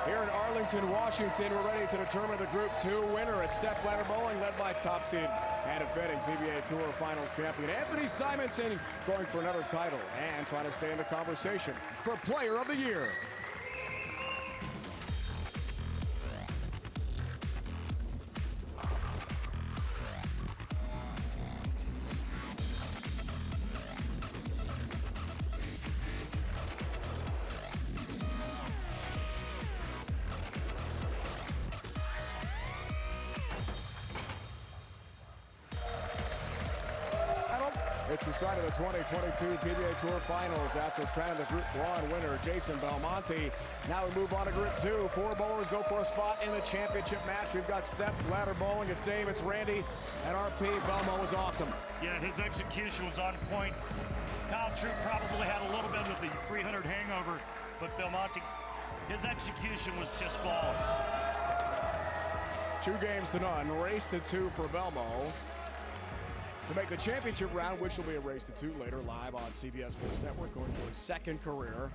Here in Arlington, Washington, we're ready to determine the Group 2 winner at Stepladder Bowling, led by top seed and defending PBA Tour Finals champion Anthony Simonson, going for another title and trying to stay in the conversation for Player of the Year. It's the side of the 2022 PBA Tour Finals after crowning the Group 1 winner, Jason Belmonte. Now we move on to Group 2. 4 bowlers go for a spot in the championship match. We've got Stepladder Bowling. It's Dave, it's Randy, and RP. Belmo was awesome. Yeah, his execution was on point. Kyle Troop probably had a little bit of the 300 hangover, but Belmonte, his execution was just flawless. 2 games to none. Race to 2 for Belmo to make the championship round, which will be a race to 2 later live on CBS Sports Network, going for his second career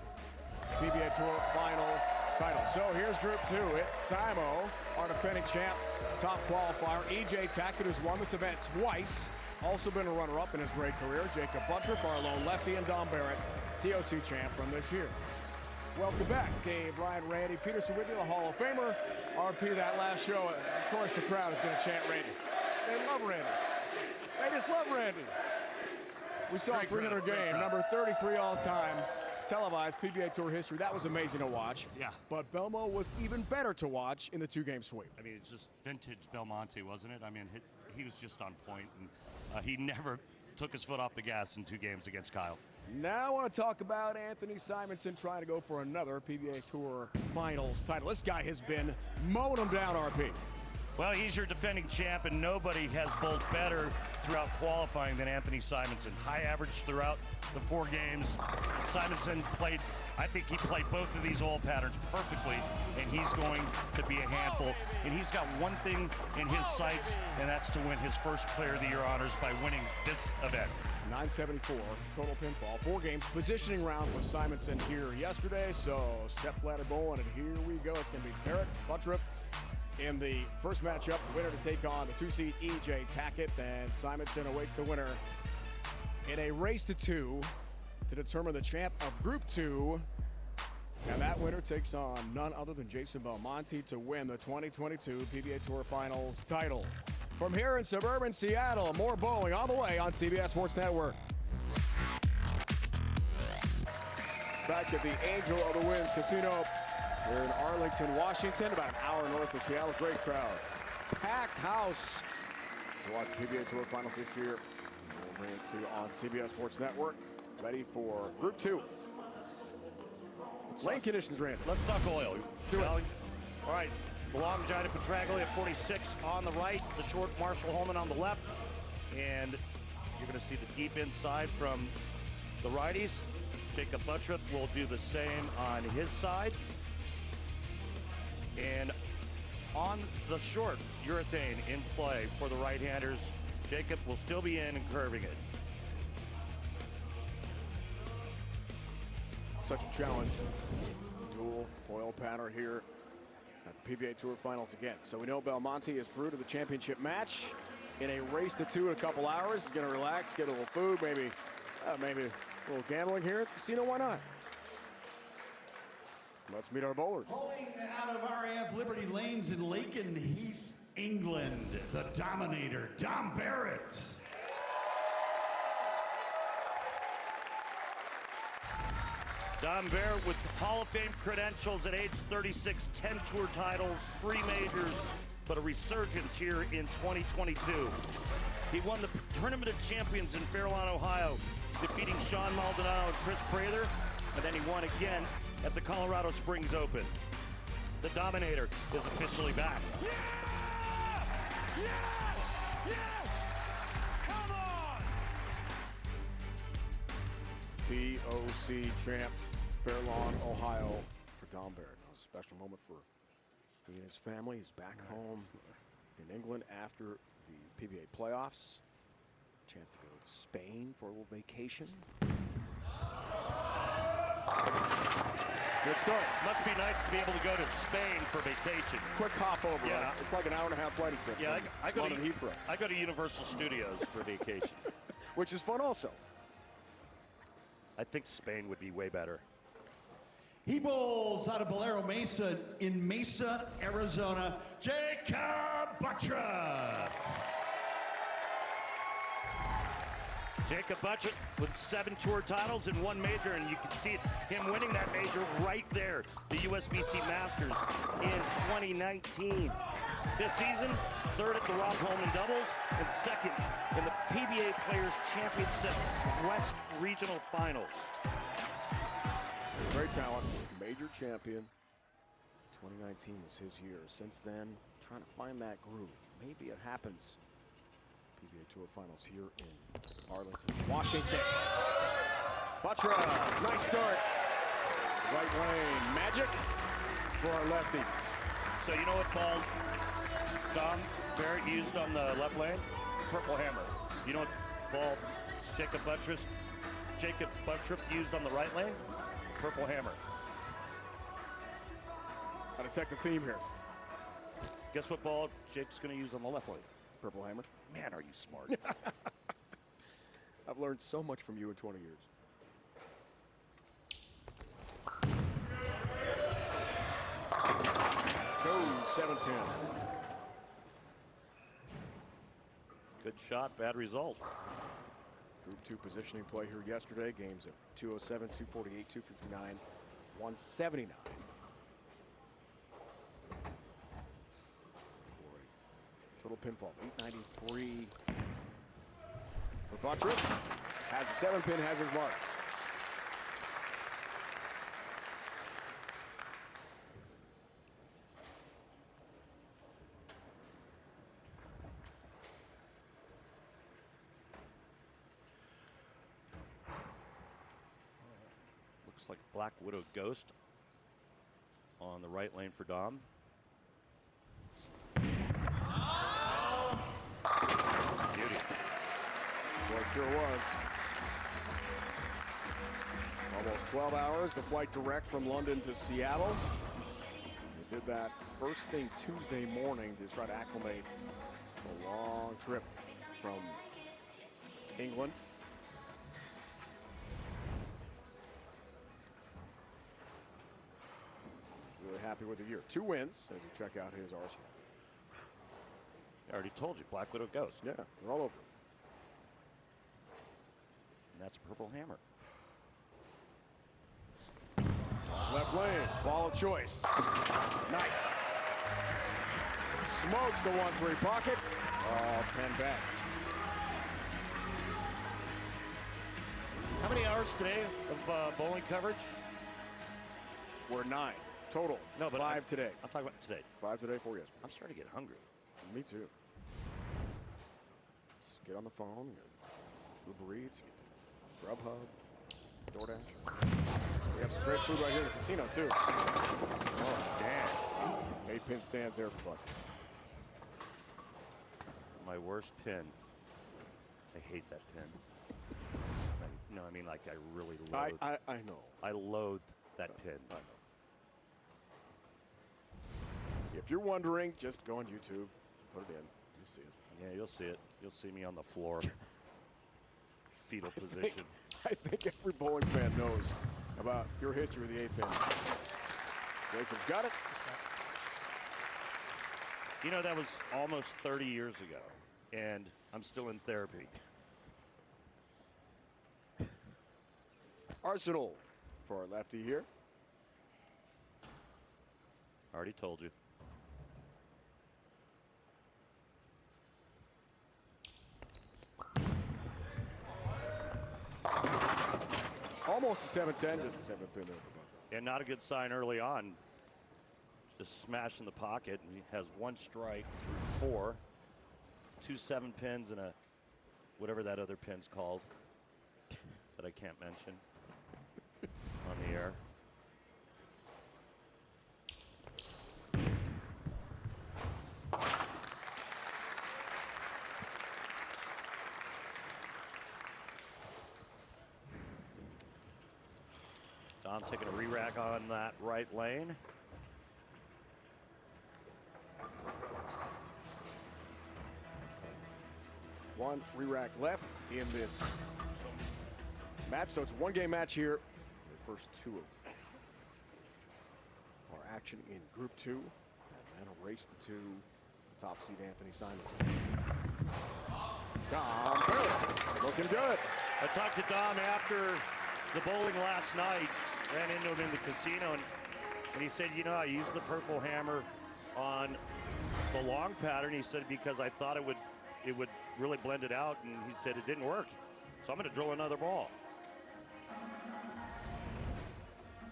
PBA Tour Finals title. So here's Group 2. It's Simo, our defending champ, top qualifier. EJ Tackett, who's won this event twice, also been a runner-up in his great career. Jacob Buttriff, our lone lefty, and Dom Barrett, TOC champ from this year. Welcome back, Dave, Ryan, Randy Peterson with you, the Hall of Famer. RP, that last show, of course the crowd is going to chant Randy. They love Randy. They just love Randy. We saw a 300 game, number 33 all-time, televised PBA Tour history. That was amazing to watch. Yeah. But Belmo was even better to watch in the 2-game sweep. I mean, it's just vintage Belmonte, wasn't it? I mean, he was just on point, and he never took his foot off the gas in 2 games against Kyle. Now I want to talk about Anthony Simonson trying to go for another PBA Tour Finals title. This guy has been mowing him down, RP. Well, he's your defending champ, and nobody has bowled better throughout qualifying than Anthony Simonson. High average throughout the 4 games. Simonson played, I think he played both of these oil patterns perfectly, and he's going to be a handful. And he's got one thing in his sights, and that's to win his first Player of the Year honors by winning this event. 974 total pinfall, 4 games, positioning round for Simonson here yesterday. So Stepladder Bowling, and here we go. It's going to be Barrett, Buttriff in the first matchup, the winner to take on the 2-seed EJ Tackett. And Simonson awaits the winner in a race to 2 to determine the champ of Group 2. And that winner takes on none other than Jason Belmonte to win the 2022 PBA Tour Finals title. From here in suburban Seattle, more bowling on the way on CBS Sports Network. Back at the Angel of the Winds Casino here in Arlington, Washington, about an hour north of Seattle. Great crowd. Packed house to watch the PBA Tour Finals this year. We'll bring it to you on CBS Sports Network. Ready for Group 2. Lane conditions, Randy. Let's talk oil. Let's do it. All right, the long Giant Petraglia at 46 on the right, the short Marshall Holman on the left, and you're going to see the deep inside from the righties. Jacob Buttriff will do the same on his side. And on the short, urethane in play for the right-handers. Jacob will still be in and curving it. Such a challenge. Dual oil pattern here at the PBA Tour Finals again. So we know Belmonte is through to the championship match in a race to 2 in a couple hours. He's going to relax, get a little food, maybe a little gambling here at the casino. Why not? Let's meet our bowlers. Bowling out of RAF Liberty Lanes in Lakenheath, England, the Dominator, Dom Barrett. Dom Barrett with Hall of Fame credentials at age 36, 10 tour titles, 3 majors, but a resurgence here in 2022. He won the Tournament of Champions in Fairlawn, Ohio, defeating Sean Maldonado and Chris Prather, and then he won again at the Colorado Springs Open. The Dominator is officially back. Yeah! Yes! Yes! Come on! TOC champ, Fairlawn, Ohio, for Dom Barrett. That was a special moment for he and his family. He's back home in England after the PBA playoffs. Chance to go to Spain for a little vacation. Good start. Must be nice to be able to go to Spain for vacation. Quick hop over. Yeah. It's like an hour-and-a-half flight, he said. Yeah, I go to London Heathrow. I go to Universal Studios for vacation. Which is fun also. I think Spain would be way better. He bowls out of Bolero Mesa in Mesa, Arizona, Jacob Buttriff. Jacob Buttriff with 7 tour titles and 1 major, and you can see it, him winning that major right there, the USBC Masters in 2019. This season, 3rd at the Rob Holman doubles and 2nd in the PBA Players Championship West Regional Finals. Great talent, major champion. 2019 was his year. Since then, trying to find that groove. Maybe it happens. PBA Tour Finals here in Arlington, Washington. Buttriff, nice start. Right lane, magic for our lefty. So you know what ball Dom Barrett used on the left lane? Purple hammer. You know what ball Jacob Buttriff used on the right lane? Purple hammer. I detect the theme here. Guess what ball Jake's going to use on the left lane? Purple hammer. Man, are you smart. I've learned so much from you in 20 years. Goes 7-pin. Good shot, bad result. Group 2 positioning play here yesterday. Games of 207, 248, 259, 179. Total pinfall, 893. For Buttriff, has the 7-pin, has his mark. Looks like Black Widow Ghost on the right lane for Dom. Beauty. Well, it sure was. Almost 12 hours, the flight direct from London to Seattle. We did that first thing Tuesday morning to try to acclimate. It's a long trip from England. Really happy with the year. 2 wins as you check out his arsenal. I already told you, Black Widow Ghost. Yeah, they're all over. And that's Purple Hammer. Left lane, ball of choice. Nice. Smokes the 1-3 pocket. All 10 back. How many hours today of bowling coverage? We're 9 total. No, but 5 today. I'm talking about today. 5 today, 4 yesterday. I'm starting to get hungry. Me too. Just get on the phone, Uber Eats, Grubhub, DoorDash. We have some great food right here in the casino too. Oh, damn. 8-pin stands there for Buck. My worst pin. I hate that pin. No, I mean, like, I really loathe. I know. I loathe that pin. I know. If you're wondering, just go on YouTube, put it in, you'll see it. Yeah, you'll see it. You'll see me on the floor. Fetal position. I think every bowling fan knows about your history with the 8-pin. Jacob's got it. You know, that was almost 30 years ago, and I'm still in therapy. Arsenal for our lefty here. Already told you. Almost a 7-10, just a 7-pin there for Buttriff. And not a good sign early on. Just smash in the pocket, and he has 1 strike through 4. 2 7-pins and a whatever that other pin's called that I can't mention on the air. Dom taking a re-rack on that right lane. One re-rack left in this match, so it's a one-game match here. The first two of our action in Group 2, and then a race to the top seed Anthony Simonson. Dom Barrett, looking good. I talked to Dom after the bowling last night, ran into him in the casino, and he said, you know, I used the purple hammer on the long pattern. He said, because I thought it would really blend it out, and he said it didn't work. So I'm going to drill another ball.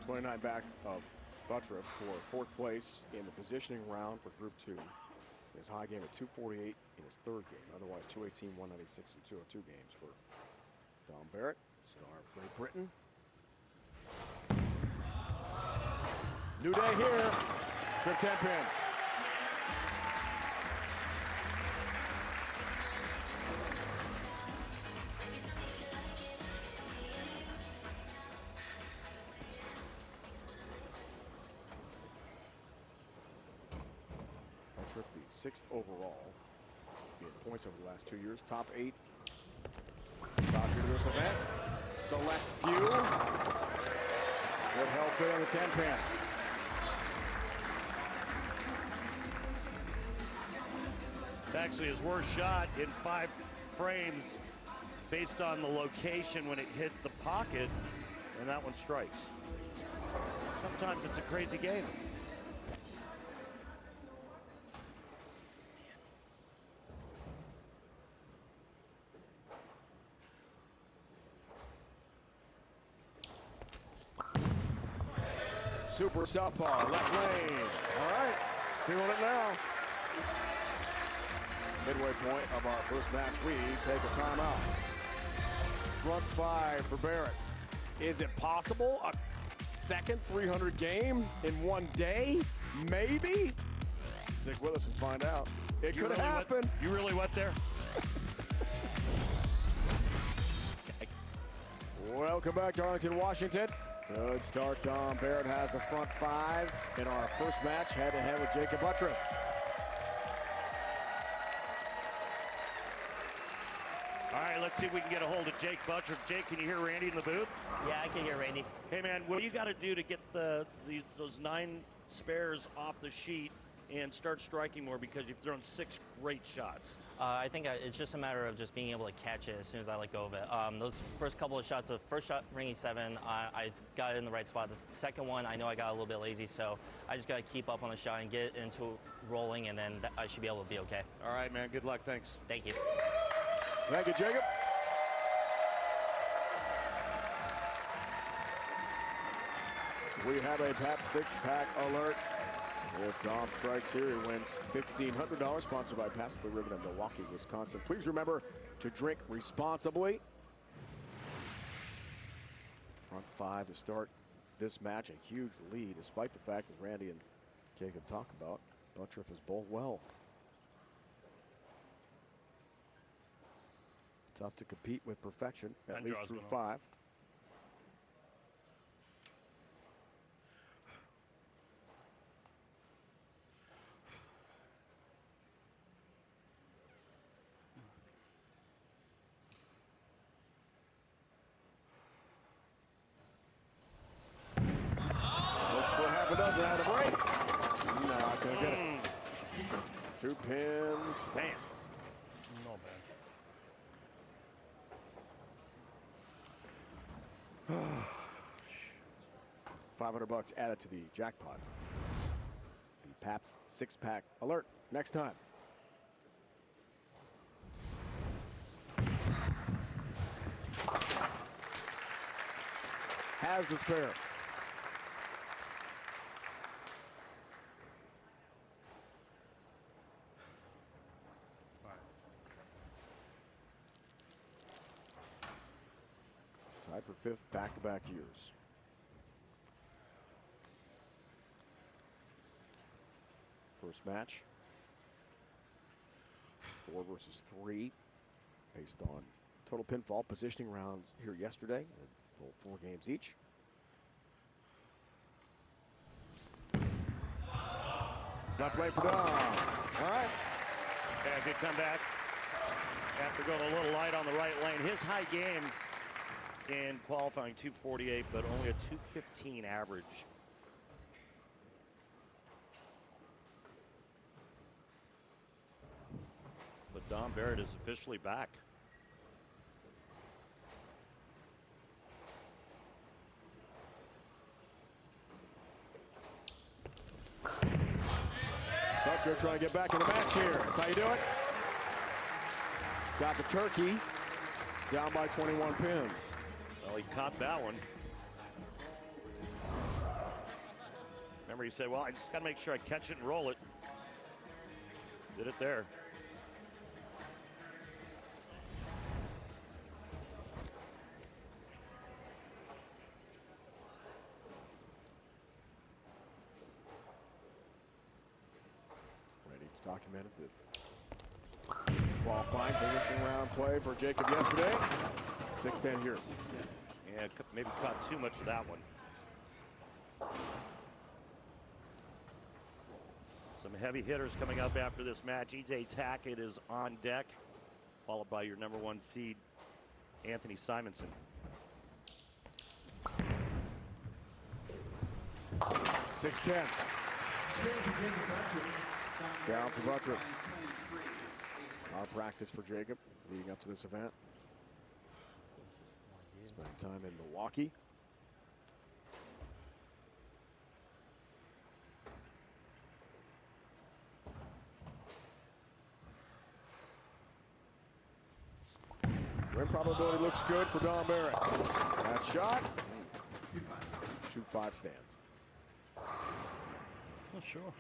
29 back of Buttriff for fourth place in the positioning round for Group 2. His high game at 248 in his third game. Otherwise, 218, 196, and 202 games for Dom Barrett, star of Great Britain. New day here. Trip 10 pin. The sixth overall in points over the last 2 years. Top 8. Top here to this event. Select few. Good help there on the 10 pin. It's actually his worst shot in 5 frames based on the location when it hit the pocket, and that one strikes. Sometimes it's a crazy game. Super southpaw, left lane. All right, feeling it now. Midway point of our first match, we take a timeout. Front 5 for Barrett. Is it possible? A second 300 game in one day? Maybe? Stick with us and find out. It could happen. You really went there? Welcome back to Arlington, Washington. Good start. Dom Barrett has the front 5 in our first match, head-to-head with Jacob Buttriff. All right, let's see if we can get a hold of Jake Buttriff. Jake, can you hear Randy in the booth? Yeah, I can hear Randy. Hey, man, what do you got to do to get those 9 spares off the sheet and start striking more, because you've thrown 6 great shots? I think it's just a matter of just being able to catch it as soon as I let go of it. Those first couple of shots, the first shot, ringing 7, I got it in the right spot. The second one, I know I got a little bit lazy, so I just got to keep up on the shot and get it into rolling, and then I should be able to be okay. All right, man, good luck. Thanks. Thank you. Thank you, Jacob. We have a PAP 6-pack alert. If Dom strikes here, he wins $1,500, sponsored by Pabst Blue Ribbon of Milwaukee, Wisconsin. Please remember to drink responsibly. Front 5 to start this match. A huge lead, despite the fact, as Randy and Jacob talk about, Buttriff has bowled well. Tough to compete with perfection, at least through 5. Out of break. Not gonna get it. 2-pin stance. No bad. $500 added to the jackpot. The Pabst 6-pack alert next time. Has the spare. Tied for 5th back-to-back years. First match, 4 versus 3, based on total pinfall positioning rounds here yesterday. Both 4 games each. Left lane for Dom. All right. Yeah, good comeback. After going a little light on the right lane. His high game in qualifying 248, but only a 215 average. But Dom Barrett is officially back. Butcher trying to get back in the match here. That's how you do it. Got the turkey. Down by 21 pins. Well, he caught that one. Remember, he said, well, I just got to make sure I catch it and roll it. Did it there. Documented the qualifying position round play for Jacob yesterday. 6-10 here. Yeah, maybe caught too much of that one. Some heavy hitters coming up after this match. E.J. Tackett is on deck, followed by your number 1 seed, Anthony Simonson. 6-10. Down for Butcher. Our practice for Jacob leading up to this event. Spending time in Milwaukee. Win probability looks good for Dom Barrett. That shot. 2-5 stands. Not sure.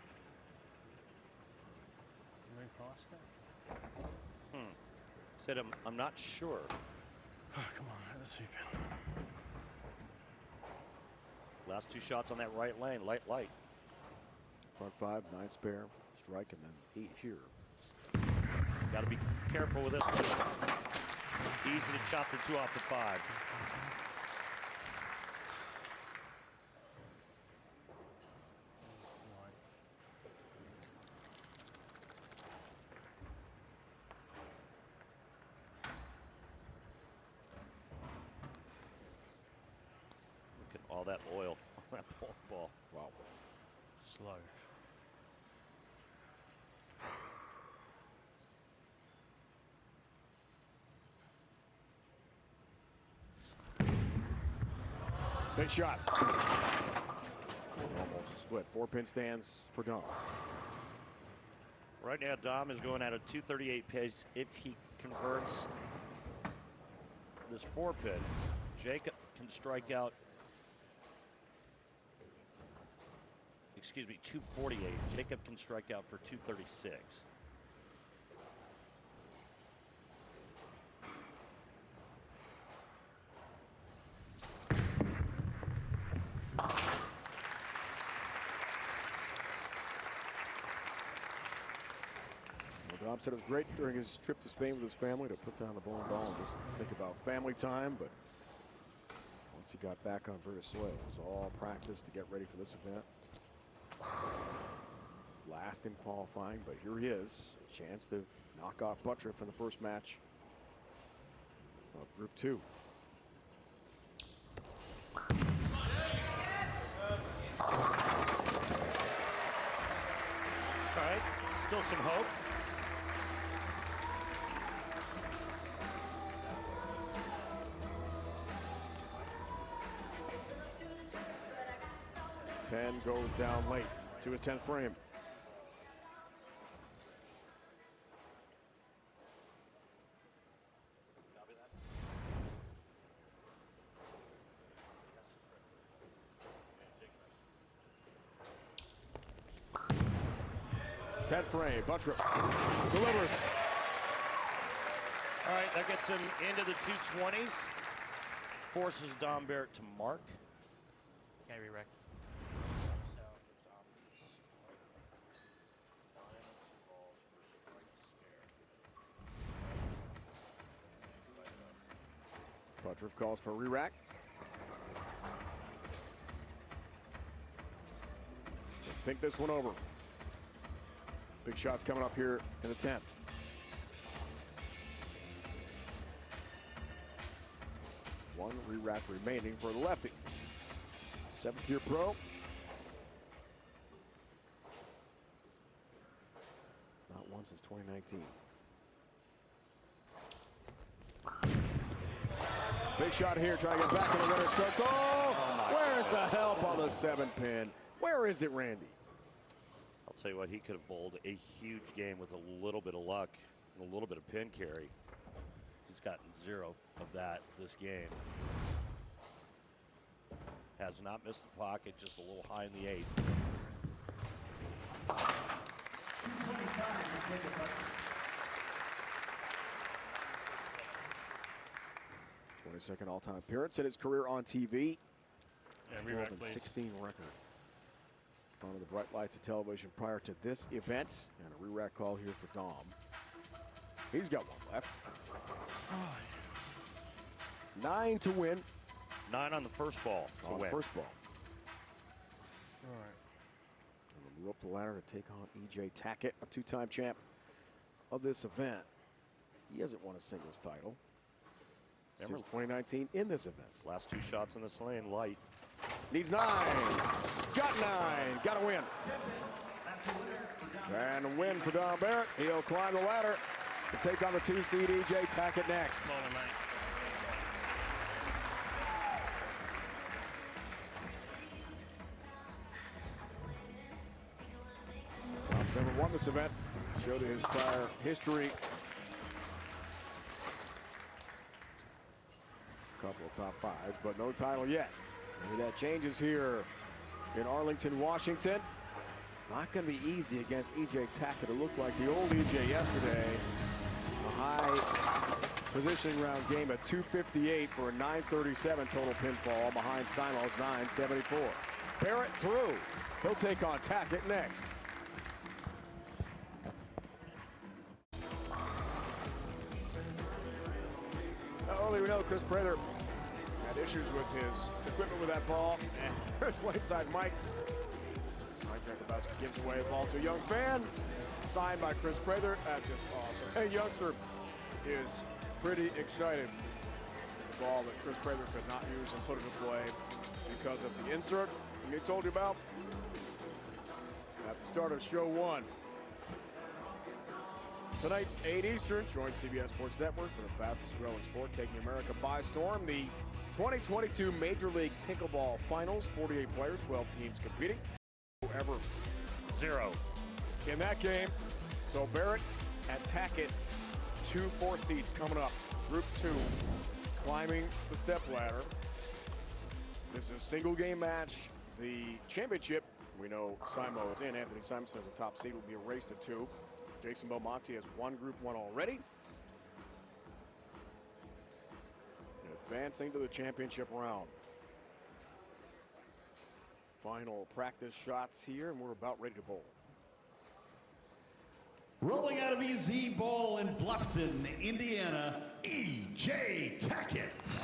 Said I'm not sure. Oh, come on, let's see if you Last 2 shots on that right lane, light. Front 5, 9 spare, strike, and then 8 here. Got to be careful with this one. Easy to chop the 2 off the 5. All that oil on that ball. Wow. slow. Big shot. Almost a split. 4-pin stands for Dom. Right now, Dom is going at a 238 pace. If he converts this 4-pin, Jacob can strike out. Excuse me, 248. Jacob can strike out for 236. Dom said it was great during his trip to Spain with his family to put down the bowling ball and just think about family time, but once he got back on British soil, it was all practice to get ready for this event. Last in qualifying, but here he is. Chance to knock off Buttriff in the first match of Group 2. All right, still some hope. Ten goes down late to his 10th frame. Frame, Buttriff delivers. All right, that gets him into the 220s. Forces Dom Barrett to mark. Can I re-rec? Buttriff calls for a re-rack. Think this one over. Big shots coming up here in the 10th. One re-rack remaining for the lefty. 7th-year pro. It's not one since 2019. Big shot here, trying to get back in the winner's circle. Where's the help on the 7-pin? Where is it, Randy? I'll tell you what, he could have bowled a huge game with a little bit of luck and a little bit of pin carry. He's gotten 0 of that this game. Has not missed the pocket, just a little high in the 8th. 22nd all-time appearance in his career on TV. Yeah, 12 and 16 record. Under the bright lights of television prior to this event. And a re-rack call here for Dom. He's got one left. 9 to win. 9 on the first ball to On win. the first ball. All right. And we'll move up the ladder to take on E.J. Tackett, a 2-time champ of this event. He hasn't won a singles title since 2019 in this event. Last 2 shots in this lane, light. Needs 9. Got 9. Got to win. And a win for Don Barrett. He'll climb the ladder to take on the 2-seed E.J. Tackett next. Ball tonight. Never won this event. Showed his prior history. Couple of top 5s, but no title yet. Maybe that changes here in Arlington, Washington. Not going to be easy against E.J. Tackett. It looked like the old E.J. yesterday. A high positioning round game at 258 for a 937 total pinfall behind Simo's 974. Barrett through. He'll take on Tackett next. Earlier we know Chris Prather had issues with his equipment with that ball. And there's right side Mike. Mike Jankowski gives away the ball to a young fan. Signed by Chris Prather. That's just awesome. Hey, youngster is pretty excited. The ball that Chris Prather could not use and put into play because of the insert we told you about at the start of show 1. Tonight, 8 Eastern, join CBS Sports Network for the fastest growing sport taking America by storm. The 2022 Major League Pickleball Finals, 48 players, 12 teams competing. Ever 0 in that game. So Barrett and Tackett, 2 4 seeds coming up. Group 2, climbing the step ladder. This is a single game match. The championship, we know Simo is in. Anthony Simonson as a top seed, will be a race to 2. Jason Belmonte has won Group 1 already. Advancing to the championship round. Final practice shots here, and we're about ready to bowl. Rolling out of EZ Bowl in Bluffton, Indiana, E.J. Tackett.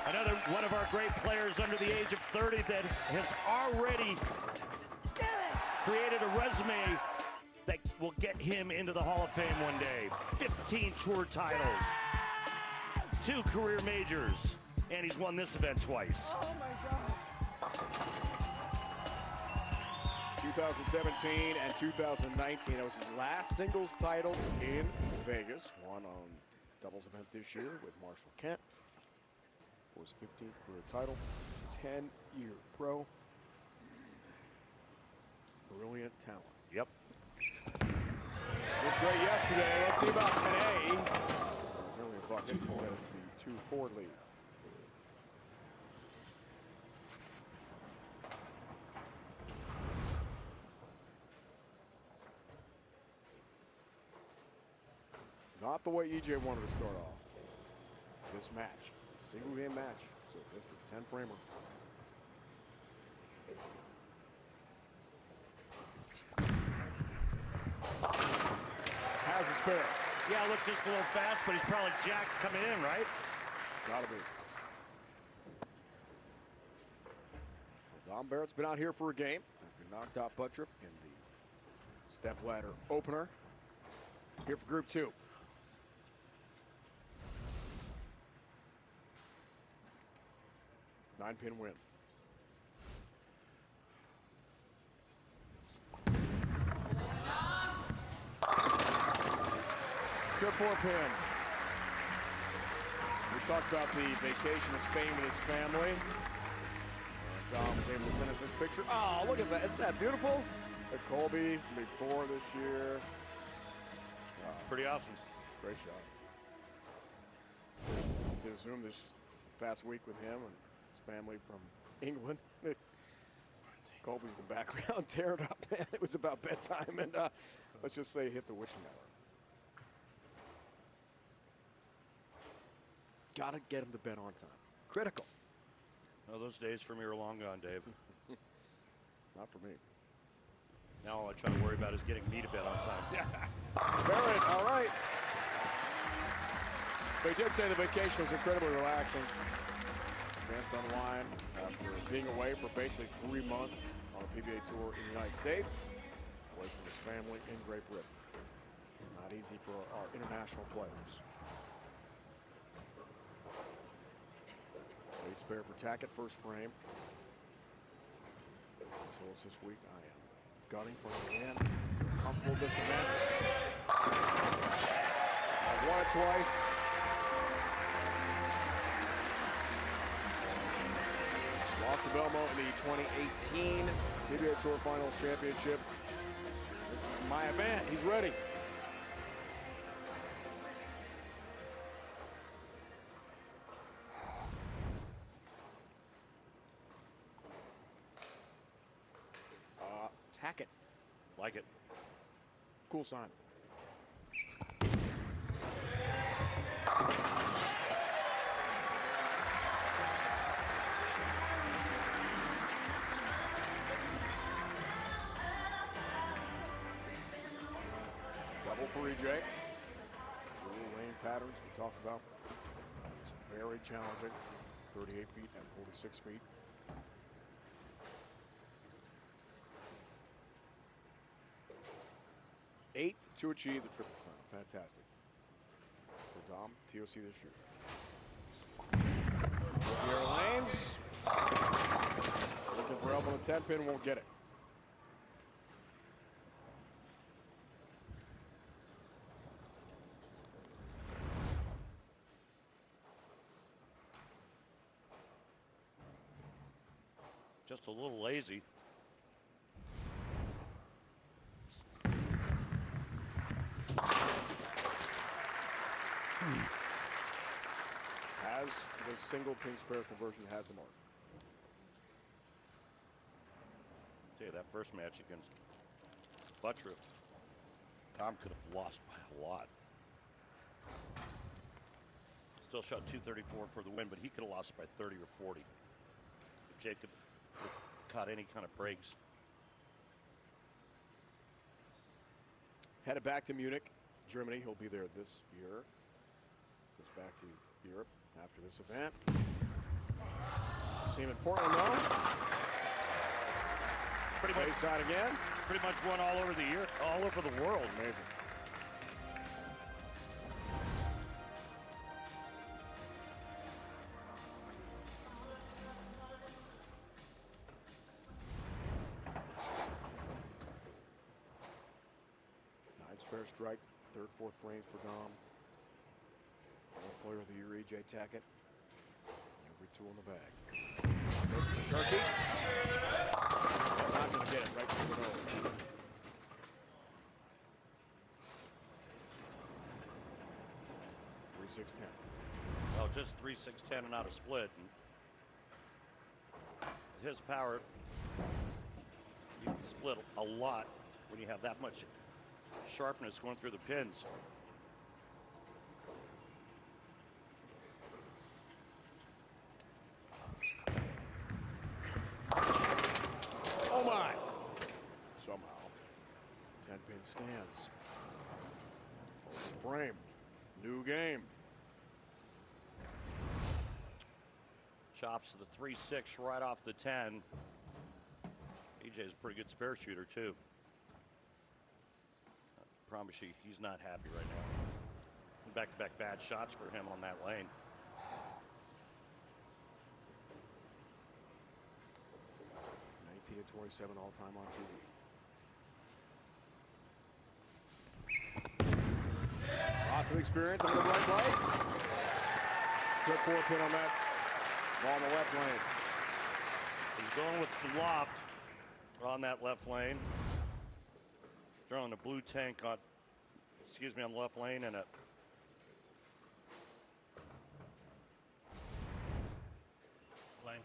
Another one of our great players under the age of 30 that has already created a resume that will get him into the Hall of Fame one day. 15 tour titles, 2 career majors, and he's won this event twice. Oh my God. 2017 and 2019, that was his last singles title in Vegas. Won on doubles event this year with Marshall Kent. For his 15th career title, 10-year pro. Brilliant talent. Yep. Looked great yesterday. Let's see about today. There's only a bucket. He says the 2-4 lead. Not the way EJ wanted to start off this match. A single game match. So just a 10-framer. Has a spare. Yeah, looked just a little fast, but he's probably jacked coming in, right? Gotta be. Well, Don Barrett's been out here for a game. knocked out Buttrick in the Stepladder opener. Here for Group 2. Nine-pin win. Trip 4-pin. We talked about the vacation to Spain with his family. Dom was able to send us this picture. Oh, look at that. Isn't that beautiful? At Colby's going to be 4 this year. Pretty awesome. Great shot. Did a Zoom this past week with him and his family from England. Colby's in the background tearing up, man. It was about bedtime, and let's just say hit the witching hour. Got to get him to bed on time. Critical. Well, those days for me are long gone, Dave. Not for me. Now all I try to worry about is getting me to bed on time. Yeah. Barrett, all right. They did say the vacation was incredibly relaxing. Chance to unwind after being away for basically 3 months on a PBA tour in the United States, away from his family in Great Britain. Not easy for our international players. Lead spare for Tackett, first frame. Until us this week, I am gunning for the win. Comfortable with this event. I've won it twice. Lost to Belmo in the 2018 PBA Tour Finals Championship. This is my event. He's ready. Tackett. Like it. Cool sign. Double for EJ. Little lane patterns we talked about. It's very challenging. 38 feet and 46 feet. Eighth to achieve the Triple Crown. Fantastic. For Dom, TOC this year. Riviera Lanes. Looking for elbow on the 10-pin, won't get it. Just a little lazy. Has the single pin spare conversion, has the mark. Tell you, that first match against Buttrick, Tom could have lost by a lot. Still shot 234 for the win, but he could have lost by 30 or 40. If Jacob caught any kind of breaks. Headed back to Munich, Germany. He'll be there this year. Goes back to Europe after this event. See him in Portland, though. Pretty much Bayside again. Pretty much won all over the year, all over the world. Amazing. Spare strike, third, fourth frames for Dom. Former Player of the Year, EJ Tackett. Every tool in the bag. Goes for the turkey. Not going to get it right through the nose. 3-6-10. Well, just 3-6-10 and not a split. And his power, you can split a lot when you have that much sharpness going through the pins. Oh my! Somehow. 10-pin stands. Open frame. New game. Chops to the 3-6 right off the 10. EJ is a pretty good spare shooter, too. I promise you, he's not happy right now. Back-to-back bad shots for him on that lane. To 27 all-time on TV. Lots of experience under the bright lights. Trip 4 pin on that ball in the left lane. He's going with some loft on that left lane. Throwing a blue tank on, on the left lane and a Lane.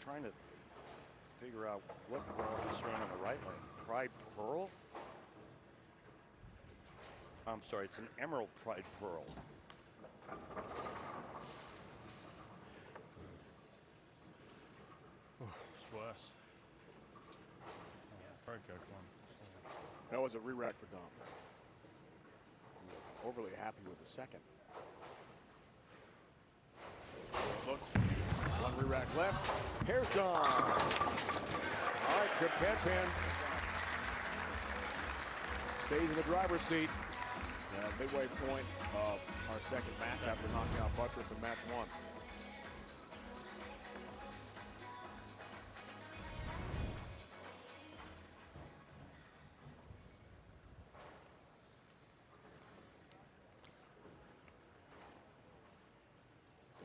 trying to figure out what ball he's throwing on the right lane. Pride Pearl? I'm sorry, it's an Emerald Pride Pearl. It's worse. Very good one. That was a re-rack for Dom. Overly happy with the second. Looked. One re-rack left. Here's Dom. All right, trip 10 pin. Stays in the driver's seat. Midway point of our second match after knocking out Buttriff in match 1.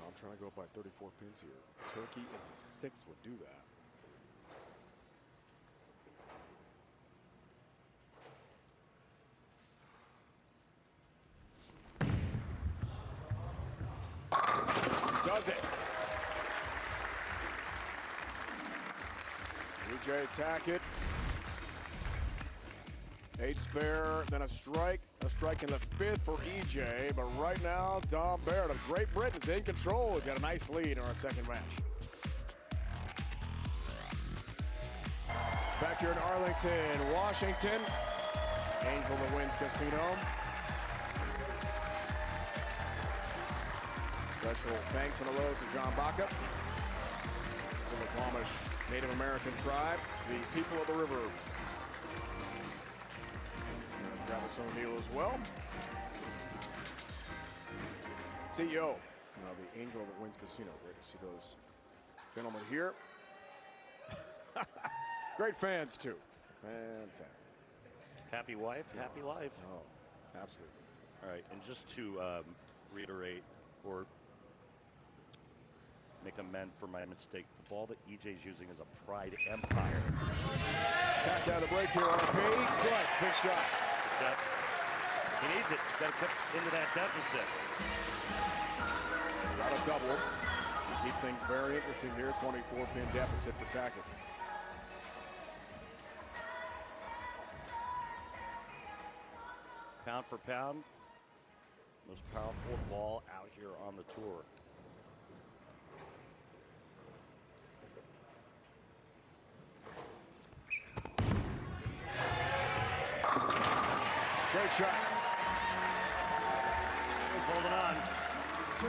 I'm trying to go by 34 pins here. Turkey in the 6th would do that. Does it. EJ attack it. 8 spare, then a strike. A strike in the 5th for EJ, but right now, Dom Barrett of Great Britain is in control. He's got a nice lead in our second match. Back here in Arlington, Washington. Angel that wins Casino. Special thanks and hello to John Baca, to the Squamish Native American tribe, the people of the river. And Travis O'Neill as well. CEO of the Angel that Wins Casino. Great to see those gentlemen here. Great fans too. Fantastic. Happy wife, happy life. Oh, absolutely. All right, and just to reiterate or make amend for my mistake, the ball that EJ's using is a Pride Empire. Tapped out of the break here on Page. Strikes, big shot. Yep. He needs it. He's got to cut into that deficit. Got a double. To keep things very interesting here. 24-pin deficit for Tackett. Pound for pound, most powerful ball out here on the tour. Great shot. He's holding on. 2-4,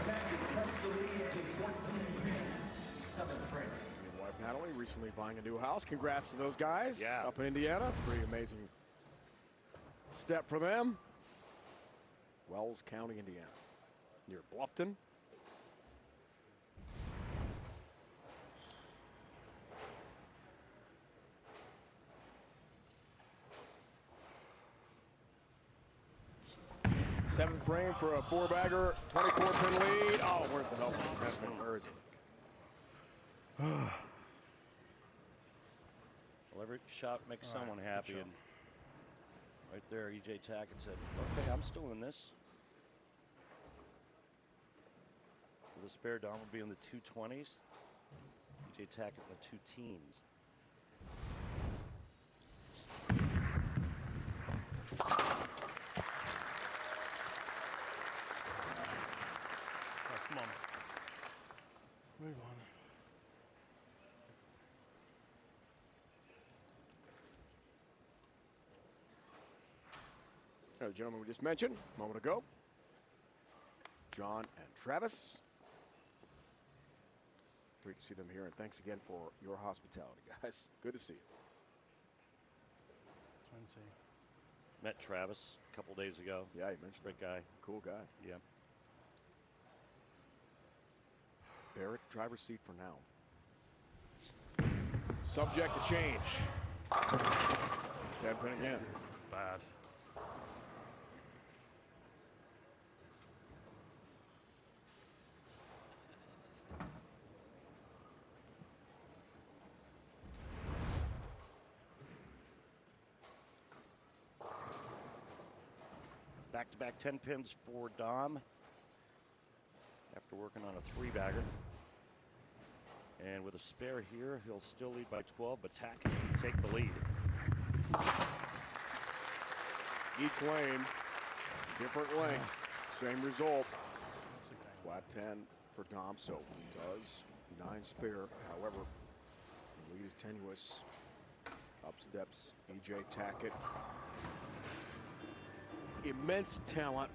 Tackett cuts the lead to 14 pins, 7th frame. Your wife Natalie recently buying a new house. Congrats to those guys. Yeah. Up in Indiana. It's a pretty amazing step for them. Wells County, Indiana. Near Bluffton. Seventh frame for a 4-bagger, 24-pin lead. Oh, where's the help? 10-pin. Where is it? Well, every shot makes someone happy, shot. and right there, EJ Tackett said, "Okay, I'm still in this." With a spare, Dom will be in the 220s. EJ Tackett in the 2 teens. Come on. Move on. The gentleman we just mentioned a moment ago, John and Travis. Great to see them here, and thanks again for your hospitality, guys. Good to see you. 20. Met Travis a couple days ago. Yeah, you mentioned Great that. guy. Cool guy. Yeah. Barrett, driver's seat for now. Subject to change. 10-pin again. Bad. Back-to-back 10 pins for Dom after working on a 3-bagger. And with a spare here, he'll still lead by 12, but Tackett can take the lead. Each lane, different length, same result. Flat 10 for Dom, so he does 9 spare. However, the lead is tenuous. Up steps E.J. Tackett. Immense talent.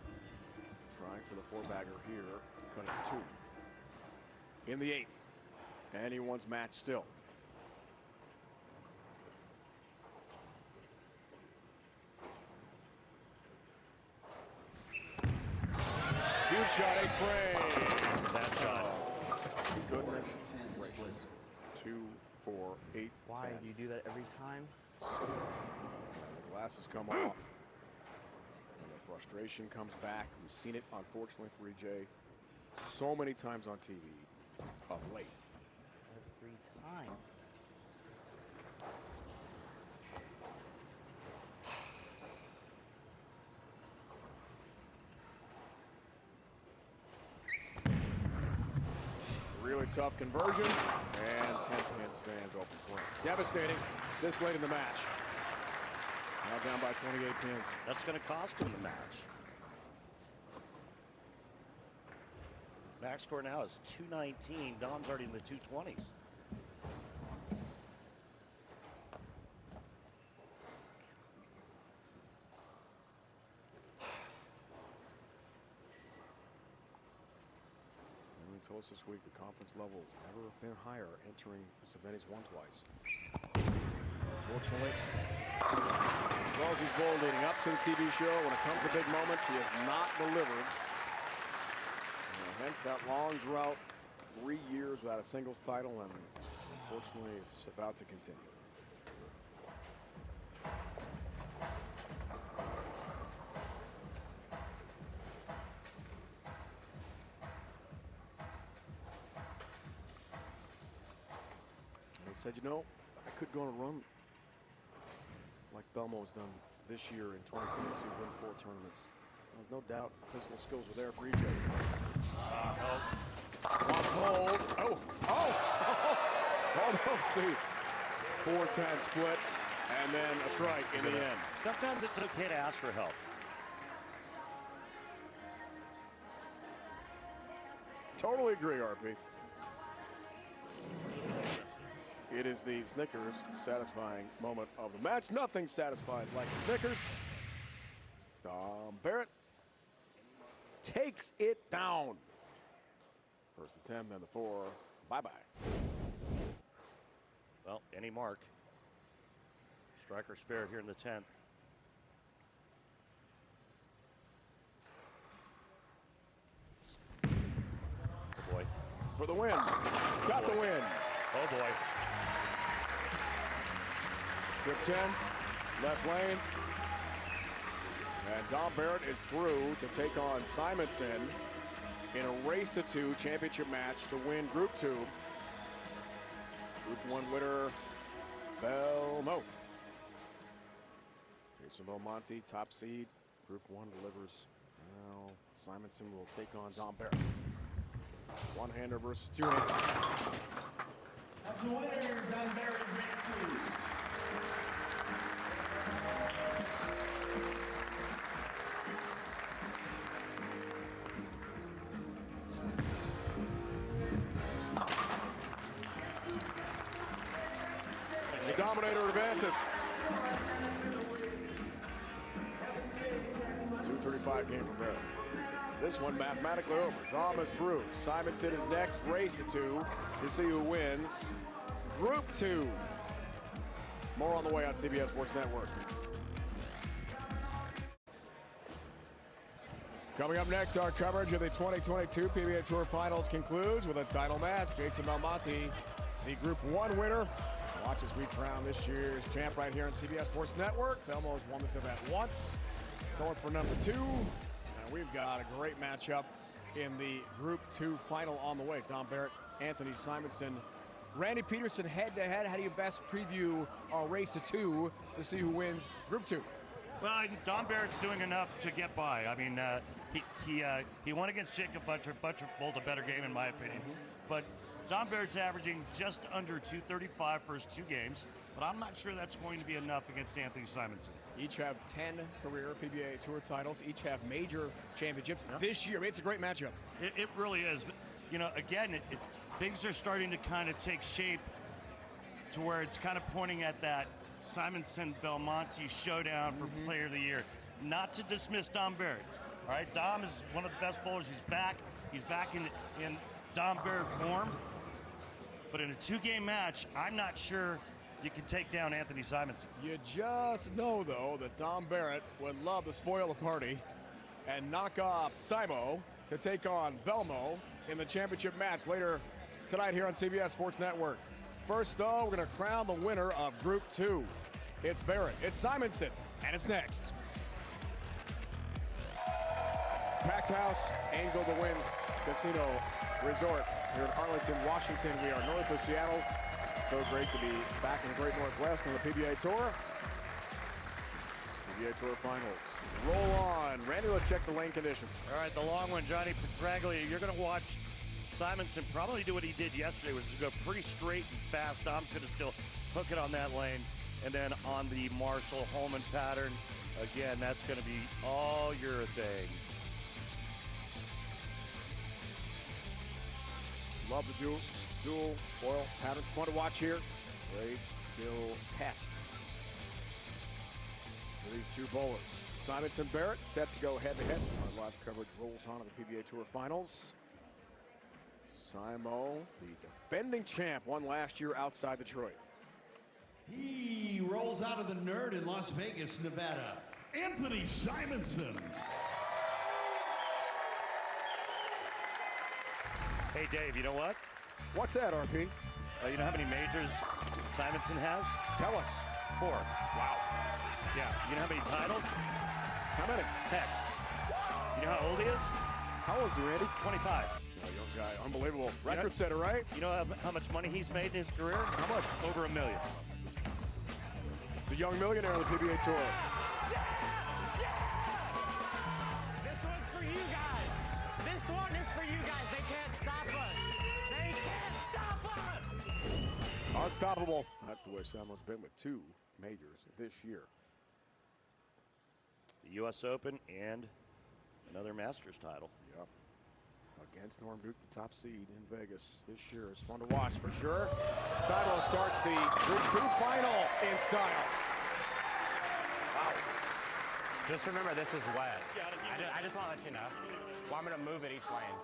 Trying for the 4-bagger here. Cut it to 2. In the 8th. Anyone's match still. Huge shot, 8th frame. That shot. Goodness gracious. 2, 4, 8, Why 10. do you do that every time? The glasses come off. And the frustration comes back. We've seen it, unfortunately, for EJ so many times on TV of late. Every time. Really tough conversion, and 10-pin stands open for him. Devastating this late in the match. Now down by 28 pins. That's going to cost him the match. Max score now is 219. Dom's already in the 220s. And he told us this week the confidence level has never been higher. Entering this event, he's won twice. Unfortunately, as well as he's bowled leading up to the TV show, when it comes to big moments, he has not delivered. Hence that long drought, 3 years without a singles title, and unfortunately it's about to continue. He said, you know, I could go on a run like Belmo has done this year in 2022, win 4 tournaments. There's no doubt physical skills were there for EJ. Lost hold. Almost the 4-10 split, and then a strike in the end. Sometimes it's okay to ask for help. Totally agree, RP. It is the Snickers satisfying moment of the match. Nothing satisfies like the Snickers. Dom Barrett takes it down. First the 10, then the 4. Bye-bye. Well, any mark. Striker spared here in the 10th. Oh boy. For the win. Got the win. Oh boy. Trip 10, left lane. And Dom Barrett is through to take on Simonson in a race to 2 championship match to win Group 2. Group 1 winner, Belmo. Jason Belmonte, top seed. Group 1 delivers. Now Simonson will take on Dom Barrett. One-hander versus two-hander. That's the winner, Dom Barrett, Group 2. The Dominator advances. 2:35 game for Barrett. This one mathematically over. Dom is through. Simonson is next. Race to 2 to see who wins Group 2. More on the way on CBS Sports Network. Coming up next, our coverage of the 2022 PBA Tour Finals concludes with a title match. Jason Belmonte, the Group 1 winner. Watch as we crown this year's champ right here on CBS Sports Network. Belmo has won this event once, going for number 2. And we've got a great matchup in the Group 2 final on the way. Dom Barrett, Anthony Simonson, Randy Peterson head-to-head. How do you best preview our race to 2 to see who wins Group 2? Well, Dom Barrett's doing enough to get by. I mean, he won against Jacob Butcher. Butcher bowled a better game, in my opinion. But Dom Barrett's averaging just under 235 for his 2 games. But I'm not sure that's going to be enough against Anthony Simonson. Each have 10 career PBA Tour titles. Each have major championships this year. I mean, it's a great matchup. It really is. But, you know, again, things are starting to kind of take shape to where it's kind of pointing at that Simonson-Belmonte showdown for Player of the Year. Not to dismiss Dom Barrett. All right, Dom is one of the best bowlers. He's back. He's back in Dom Barrett form. But in a 2-game match, I'm not sure you can take down Anthony Simonson. You just know, though, that Dom Barrett would love to spoil the party and knock off Simo to take on Belmo in the championship match later tonight here on CBS Sports Network. First, though, we're going to crown the winner of Group 2. It's Barrett, it's Simonson, and it's next. Packed house, Angel the Winds Casino Resort here in Arlington, Washington. We are north of Seattle. So great to be back in the Great Northwest on the PBA Tour. PBA Tour Finals. Roll on. Randy, let's check the lane conditions. All right, the long one, Johnny Petraglia. You're going to watch Simonson probably do what he did yesterday, which is go pretty straight and fast. Dom's going to still hook it on that lane. And then on the Marshall-Holman pattern, again, that's going to be all urethane. Love the dual foil patterns. Fun to watch here. Great skill test for these 2 bowlers. Simonson Barrett set to go head-to-head. Our live coverage rolls on to the PBA Tour Finals. Simo, the defending champ, won last year outside Detroit. He rolls out of the Nerd in Las Vegas, Nevada. Anthony Simonson. Hey, Dave, you know what? What's that, RP? You know how many majors Simonson has? Tell us. 4. Wow. Yeah. You know how many titles? How many? 10. You know how old he is? How old is he, Randy? 25. Young guy, unbelievable. Record setter, right? You know how much money he's made in his career? How much? Over $1 million. It's a young millionaire on the PBA Tour. This one's for you guys. This one is for you guys. They can't stop us. They can't stop us. Unstoppable. That's the way Simo's been with 2 majors this year. The U.S. Open and another Masters title. Yep. Against Norm Duke, the top seed in Vegas this year. It's fun to watch for sure. Simo starts the Group 2 final in style. Wow. Just remember, this is wet. I just want to let you know. Well, I'm going to move it each lane.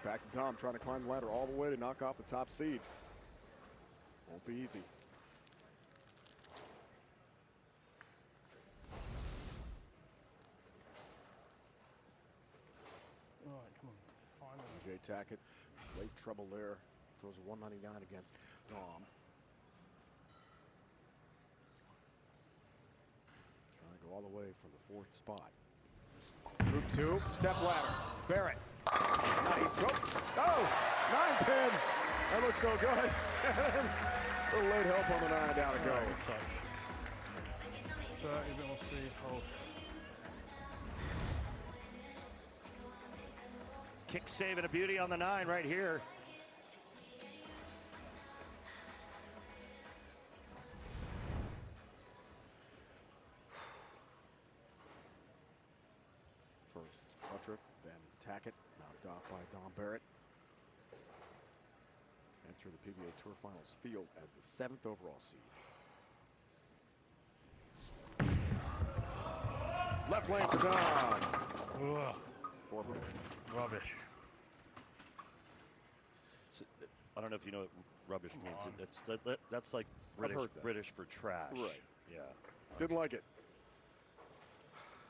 Back to Dom, trying to climb the ladder all the way to knock off the top seed. Won't be easy. All right, come on. Finally. Jay Tackett, late trouble there. Throws a 199 against Dom. Trying to go all the way from the 4th spot. Group 2, Stepladder. Barrett. Nice stroke. Oh, 9-pin. That looks so good. A little late help on the 9 down to go. 30, a bit more speed, hold. Kick save and a beauty on the 9 right here. First Buttrick, then Tackett, knocked off by Dom Barrett. Enter the PBA Tour Finals field as the 7th overall seed. Left lane for Dom. Ugh, 4 pin. rubbish. I don't know if you know what rubbish means. That's like British, heard that. British for trash. Right. Yeah. Didn't like it.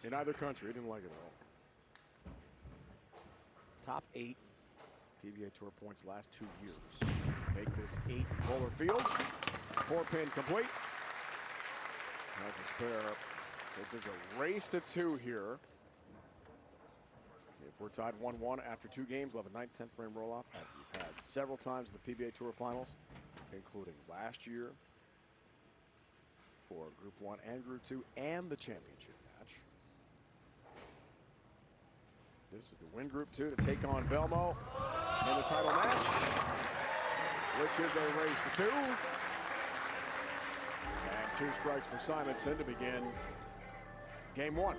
In either country, didn't like it at all. Top 8 PBA Tour points last 2 years. Make this 8-roller field. 4 pin complete. That's a spare. This is a race to 2 here. If we're tied 1-1 after 2 games, we'll have a 9th, 10th frame roll-up, as we've had several times in the PBA Tour Finals, including last year for Group 1 and Group 2 and the championship match. This is the win Group 2 to take on Belmo in the title match, which is a race to 2. And 2 strikes for Simonson to begin game 1.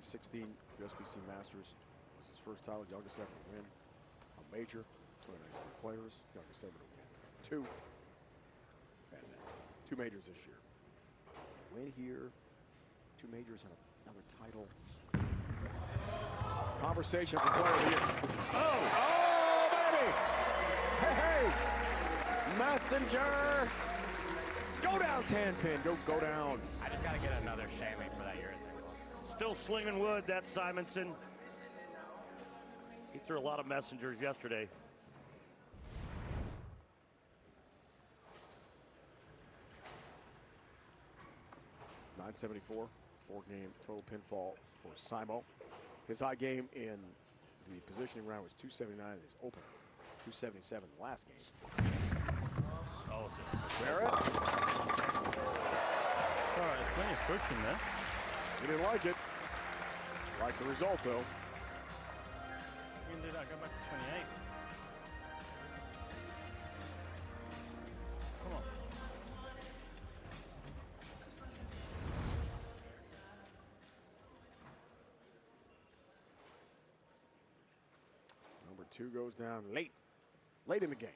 '16 USBC Masters was his first title, youngest ever to win a major. 2019 Players, youngest ever to win 2. And then 2 majors this year. Win here, 2 majors and another title. Conversation for Player of the Year. Oh, baby! Hey! Messenger! Go down 10 pin, go down. I just got to get another chamois for that year. Still slinging wood, that's Simonson. He threw a lot of messengers yesterday. .974, 4-game total pinfall for Simo. His high game in the positioning round was 279 in his opener, 277 in the last game. Oh, Barrett. all right, there's plenty of friction there. He didn't like it. Like the result, though. You can do that, go back to 28. Come on. Number 2 goes down late in the game.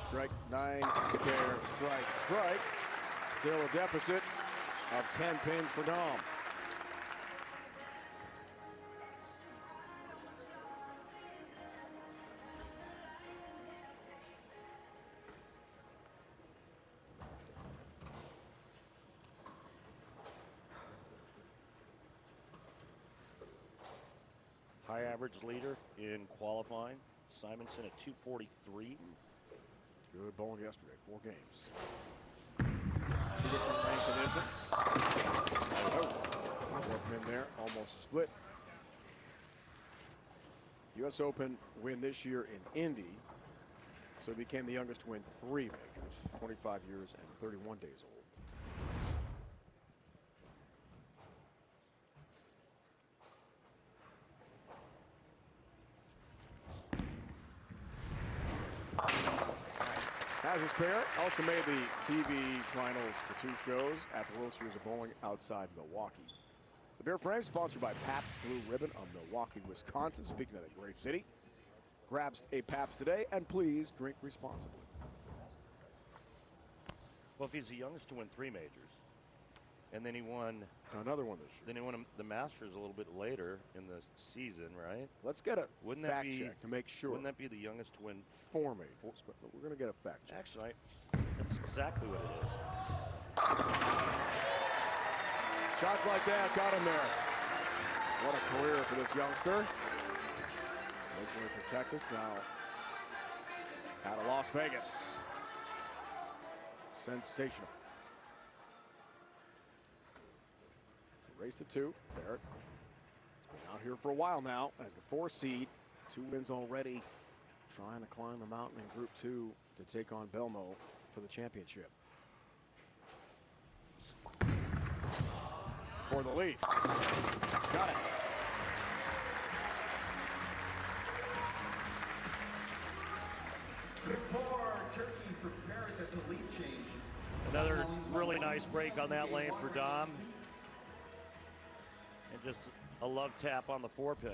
Strike 9, spare, strike. Still a deficit of 10 pins for Dom. High average leader in qualifying. Simonson at 243. Good bowling yesterday, 4 games. 2 different rain conditions. Oh, 4 pin there, almost split. U.S. Open win this year in Indy. So he became the youngest to win 3 majors, 25 years and 31 days old. Has a spare. Also made the TV finals for 2 shows at the World Series of Bowling outside Milwaukee. The beer frame sponsored by Pabst Blue Ribbon of Milwaukee, Wisconsin. Speaking of that great city, grab a Pabst today and please drink responsibly. Well, if he's the youngest to win 3 majors, and then he won another one this year. Then he won the Masters a little bit later in the season, right? Let's get a Wouldn't fact that be, check to make sure. Wouldn't that be the youngest to win 4 majors? But we're going to get a fact check. Actually, that's exactly what it is. Shots like that got him there. What a career for this youngster. Originally from Texas, now out of Las Vegas. Sensational. It's a race to 2. Barrett has been out here for a while now as the 4 seed. 2 wins already. Trying to climb the mountain in Group 2 to take on Belmo for the championship. For the lead. Got it. Tip 4, Turkey preparing. to lead change. Another really nice break on that lane for Dom. And just a love tap on the 4-pin.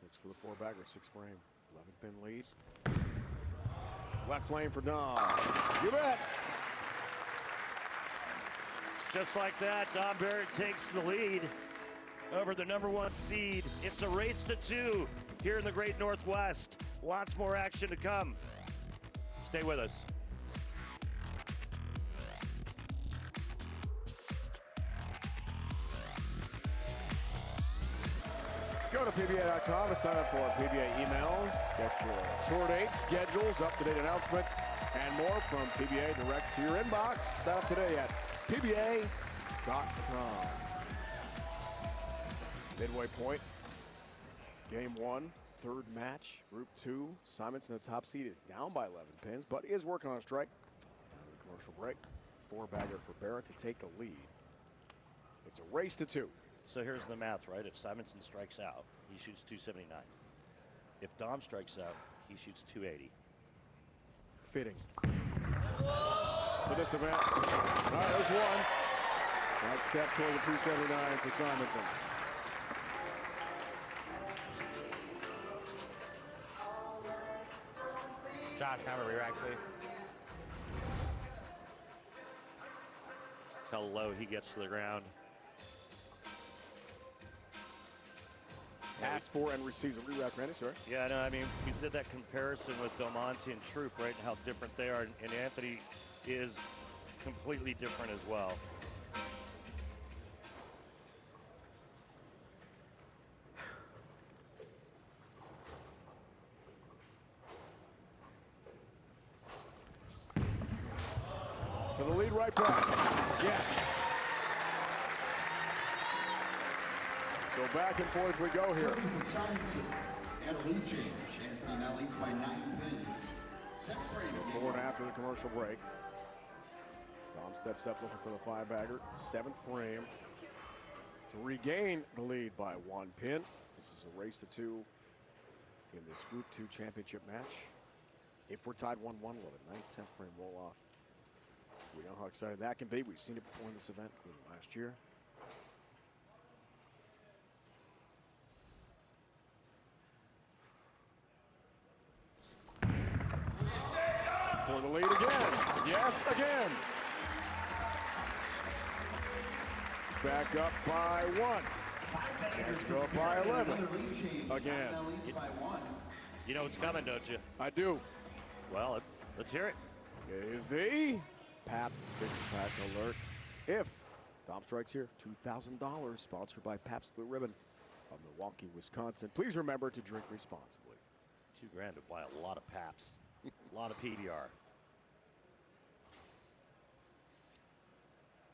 Looks for the 4-bagger, 6-frame, 11-pin lead. Left lane for Dom. You bet. Just like that, Dom Barrett takes the lead over the #1 seed. It's a race to 2 here in the Great Northwest. Lots more action to come. Stay with us. Go to PBA.com to sign up for PBA emails. Get your tour dates, schedules, up-to-date announcements, and more from PBA direct to your inbox. Sign up today at PBA.com. Midway point. Game 1, third match, Group 2. Simonson, the top seed, is down by 11 pins, but is working on a strike. Now the commercial break. 4-bagger for Barrett to take the lead. It's a race to 2. So here's the math, right? If Simonson strikes out, he shoots 279. If Dom strikes out, he shoots 280. Fitting for this event. All right, there's one. That step toward the 279 for Simonson. Josh, can I have a re-rack, please? How low he gets to the ground. Asked for and receives a re-rack, Randy, sir. Yeah, no, I mean, we did that comparison with Belmonte and Troop, right, and how different they are, and Anthony is completely different as well. For the lead right back. Yes. So back and forth we go here. And a lead change. Anthony now leads by 9 pins. 7th Forward after the commercial break. Dom steps up looking for the 5-bagger. 7th frame to regain the lead by 1 pin. This is a race to 2 in this Group 2 championship match. If we're tied 1-1, will the 9th, 10th frame roll off? We know how excited that can be. We've seen it before in this event, including last year. For the lead again. Yes, again. Back up by 1. Chance to go up by 11. Again. You know what's coming, don't you? I do. Well, let's hear it. Is the Pabst 6-pack alert. If Dom strikes here, $2,000 sponsored by Pabst Blue Ribbon of Milwaukee, Wisconsin. Please remember to drink responsibly. $2,000 to buy a lot of Pabst, a lot of PDR.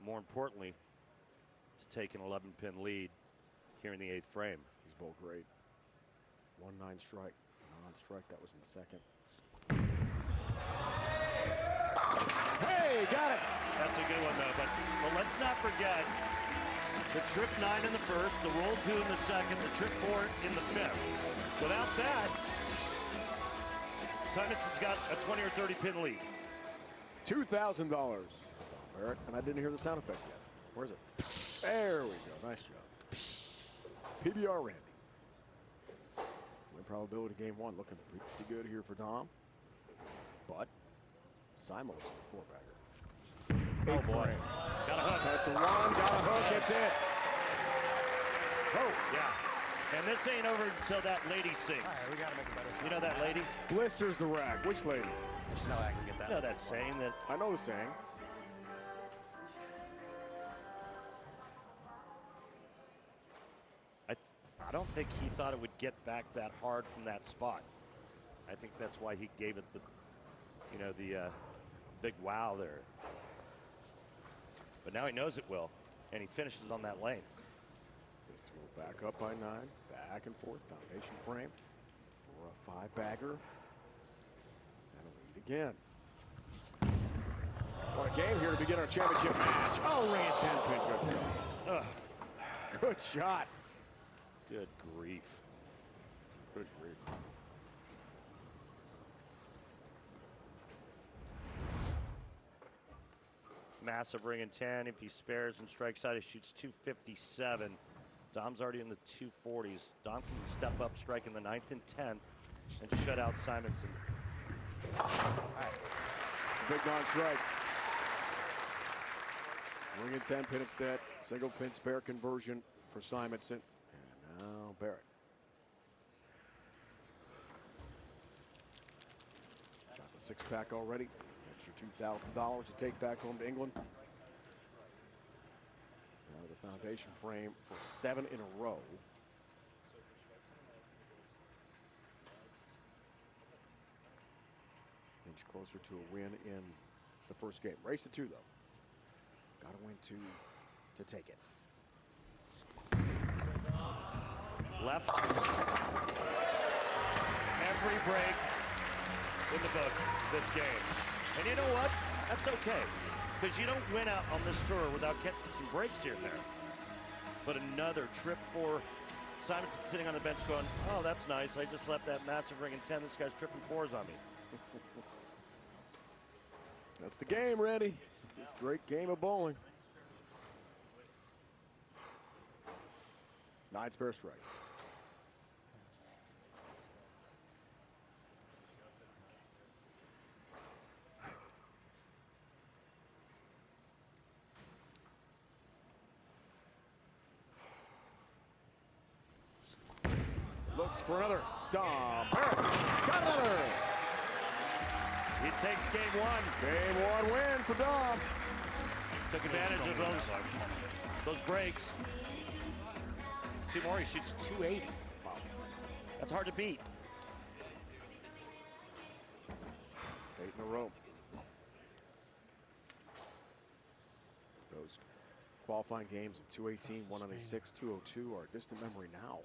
More importantly, to take an 11-pin lead here in the 8th frame. He's both great. 1-9 strike, non-strike. That was in the second. Hey, got it. That's a good one, though. But let's not forget the trip 9 in the first, the roll 2 in the second, the trip 4 in the 5th. Without that, Simonson's got a 20 or 30 pin lead. $2,000, Barrett, and I didn't hear the sound effect yet. Where is it? There we go. Nice job. PBR Randy. Win probability game 1 looking pretty good here for Dom, but Simon was the 4-bagger. Oh boy. Got a hook. Cut to 1. Got a hook. It's it. Oh yeah. And this ain't over until that lady sings. All right, we gotta make it better. You know that lady? Blisters the rack. Which lady? There's no way I can get that. You know that saying that I know the saying. I don't think he thought it would get back that hard from that spot. I think that's why he gave it the, you know, the big wow there. But now he knows it will, and he finishes on that lane. Is to go back up by 9, back and forth, foundation frame for a 5-bagger. again. What a game here to begin our championship match. Oh, ring at 10 pin. Good shot. Good shot. Good grief. Good grief. Massive ring in 10. If he spares and strikes out, he shoots 257. Dom's already in the 240s. Dom can step up, strike in the 9th and 10th, and shut out Simonson. Big non-strike. Ring in 10 pin instead. Single pin spare conversion for Simonson. And now Barrett. Got the 6-pack already. Extra $2,000 to take back home to England. Now the foundation frame for 7 in a row. Inch closer to a win in the first game. Race to 2 though. Got to win 2 to take it. Left. Every break in the book this game. And you know what? That's okay. Because you don't win out on this tour without catching some breaks here and there. But another trip for Simonson sitting on the bench going, oh, that's nice. I just left that massive ring in 10. This guy's tripping 4s on me. That's the game, Randy. It's this great game of bowling. 9 spare strike. Looks for another. Dom Barrett got another. He takes game 1. Game 1 win for Dom. Took advantage of those breaks. 2 more, he shoots 280. Wow. That's hard to beat. 8 in a row. Those qualifying games of 218, 196, 202 are a distant memory now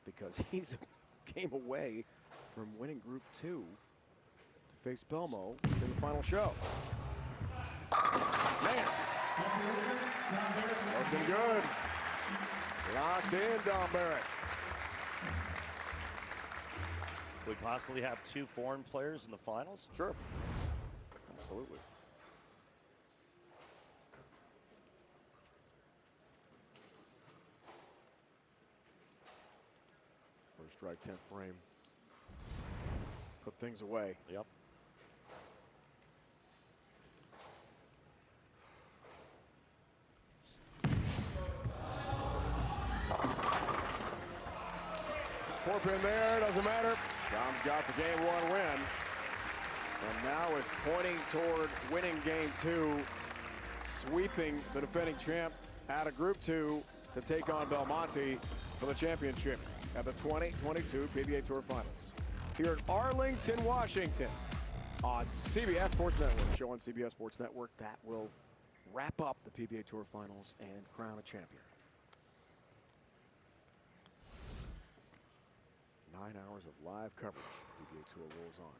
because he's a game away from winning Group 2 to face Belmo in the final show. Man, that's been good. Locked in, Dom Barrett. Could we possibly have 2 foreign players in the finals? Sure. Absolutely. First strike, 10th frame. Put things away. Yep. Four pin there, doesn't matter. Dom's got the game 1 win. And now is pointing toward winning game 2, sweeping the defending champ out of Group 2 to take on Belmonte for the championship at the 2022 PBA Tour Finals. Here in Arlington, Washington on CBS Sports Network. Show on CBS Sports Network that will wrap up the PBA Tour Finals and crown a champion. 9 hours of live coverage. PBA Tour rolls on.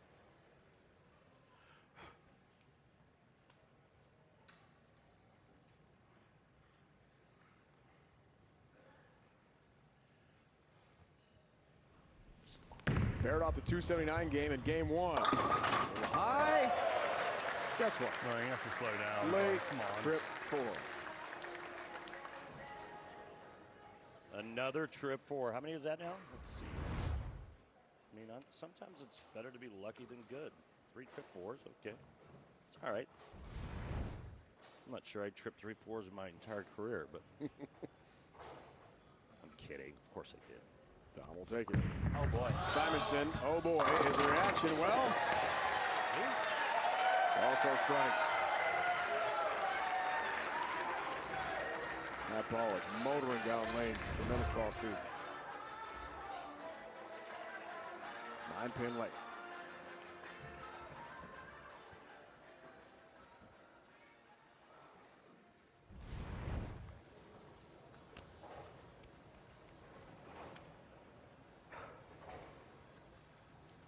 Barrett off the 279 game in game 1. High. Guess what? No, you have to slow down. Late Come on. trip 4. Another trip 4. How many is that now? Let's see. I mean, sometimes it's better to be lucky than good. 3 trip 4s, okay. It's all right. I'm not sure I tripped 3 4s in my entire career, but I'm kidding. Of course I did. Dom will take it. Oh boy. Simonson, oh boy, his reaction, well, also strikes. That ball is motoring down lane, tremendous ball speed. 9 pin late.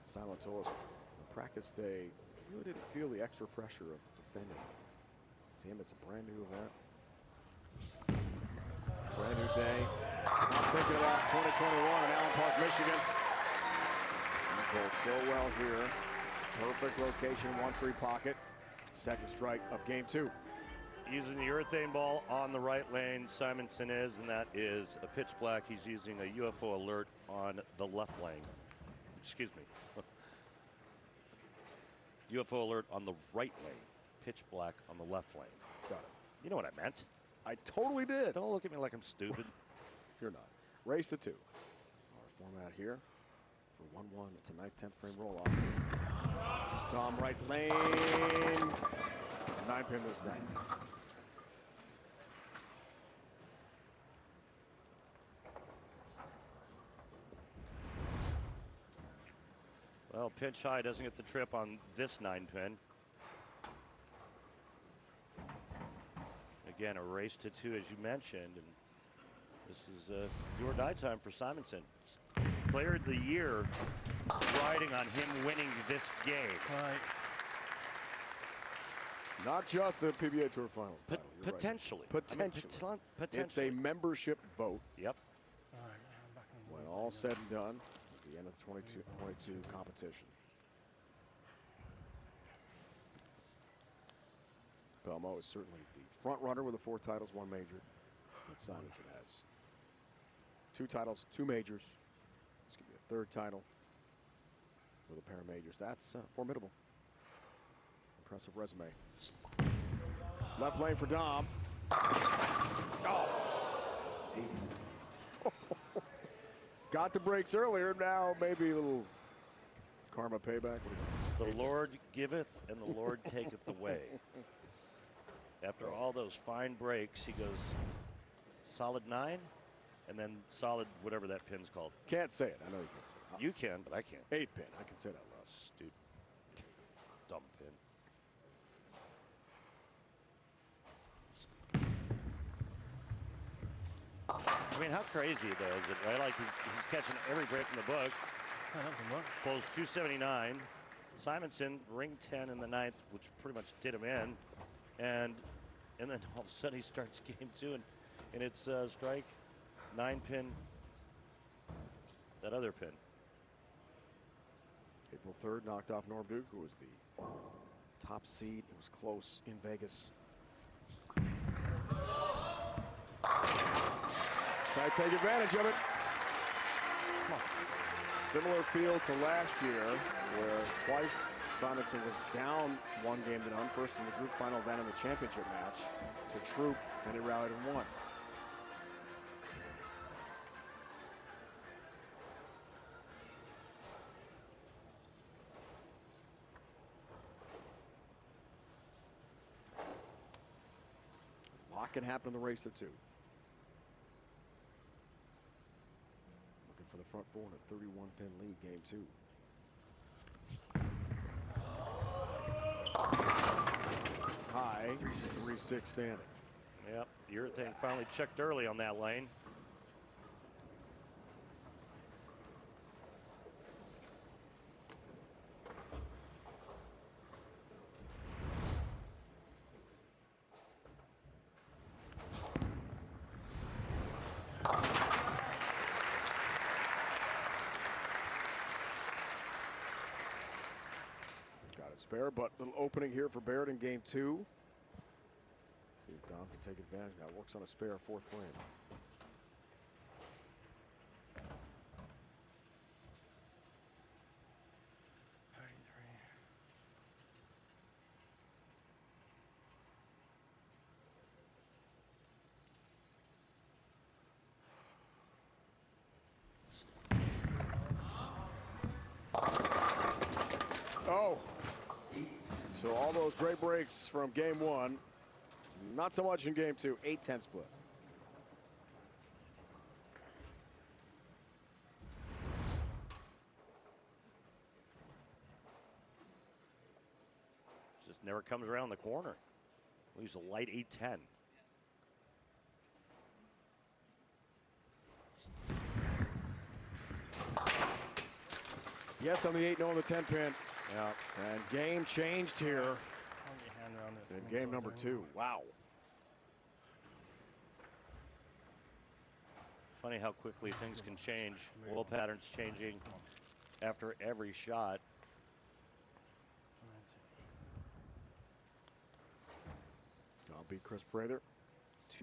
Silent told us practice day Really didn't feel the extra pressure of defending. To him, it's a brand new event. Brand new day. I'm thinking about 2021 in Allen Park, Michigan. He played so well here. Perfect location, 1-3 pocket. Second strike of game 2. Using the urethane ball on the right lane, Simonson is, and that is a pitch black. He's using a UFO alert on the left lane. Excuse me. UFO alert on the right lane. Pitch black on the left lane. Got it. You know what I meant. I totally did. Don't look at me like I'm stupid. You're not. Race to 2. Our format here for 1-1. It's a 9th, 10th frame roll off. Dom right lane. 9-pin this time. Well, pitch high doesn't get the trip on this 9-pin. Again, a race to 2, as you mentioned, and this is do or die time for Simonson. Player of the year riding on him winning this game. Right. Not just the PBA Tour Finals title. You're Potentially. Right. Potentially. I mean, potentially. It's a membership vote. Yep. All right, I'm back on When the all said and done, at the end of the 22 competition. Belmo is certainly the front runner with the 4 titles, 1 major. But Simonson has 2 titles, 2 majors. This could be a 3rd title with a pair of majors. That's formidable. Impressive resume. Left lane for Dom. Oh. Got the breaks earlier. Now maybe a little karma payback. The Lord giveth and the Lord taketh away. After all those fine breaks, he goes solid 9 and then solid whatever that pin's called. Can't say it. I know you can't say it. You can, but I can't. 8-pin. I can say that loud. Stupid. Dumb pin. I mean, how crazy though is it, right? Like he's catching every break in the book. Close 279. Simonson, ring 10 in the 9th, which pretty much did him in. And then all of a sudden he starts game 2 and it's strike, 9-pin, that other pin. April 3rd, knocked off Norm Duke, who was the top seed. It was close in Vegas. Try to take advantage of it. Similar field to last year, where twice Simonson was down 1 game to none. First in the group final, then in the championship match to Troop, and he rallied and won. A lot can happen in the race to 2. Looking for the front 4 in a 31-pin lead, game 2. High, 3-6 standing. Yep, the urethane finally checked early on that lane. Got it spare, but little opening here for Barrett in game 2. See if Dom can take advantage now. Works on a spare 4th frame. Oh, so all those great breaks from game 1, not so much in game 2, 8-10 split. Just never comes around the corner. We use a light 8-10. Yes on the 8, no on the 10 pin. Yeah, and game changed here Hold your hand around it. in game number 2. Wow. Funny how quickly things can change. Ball patterns changing after every shot. I'll beat Chris Prather.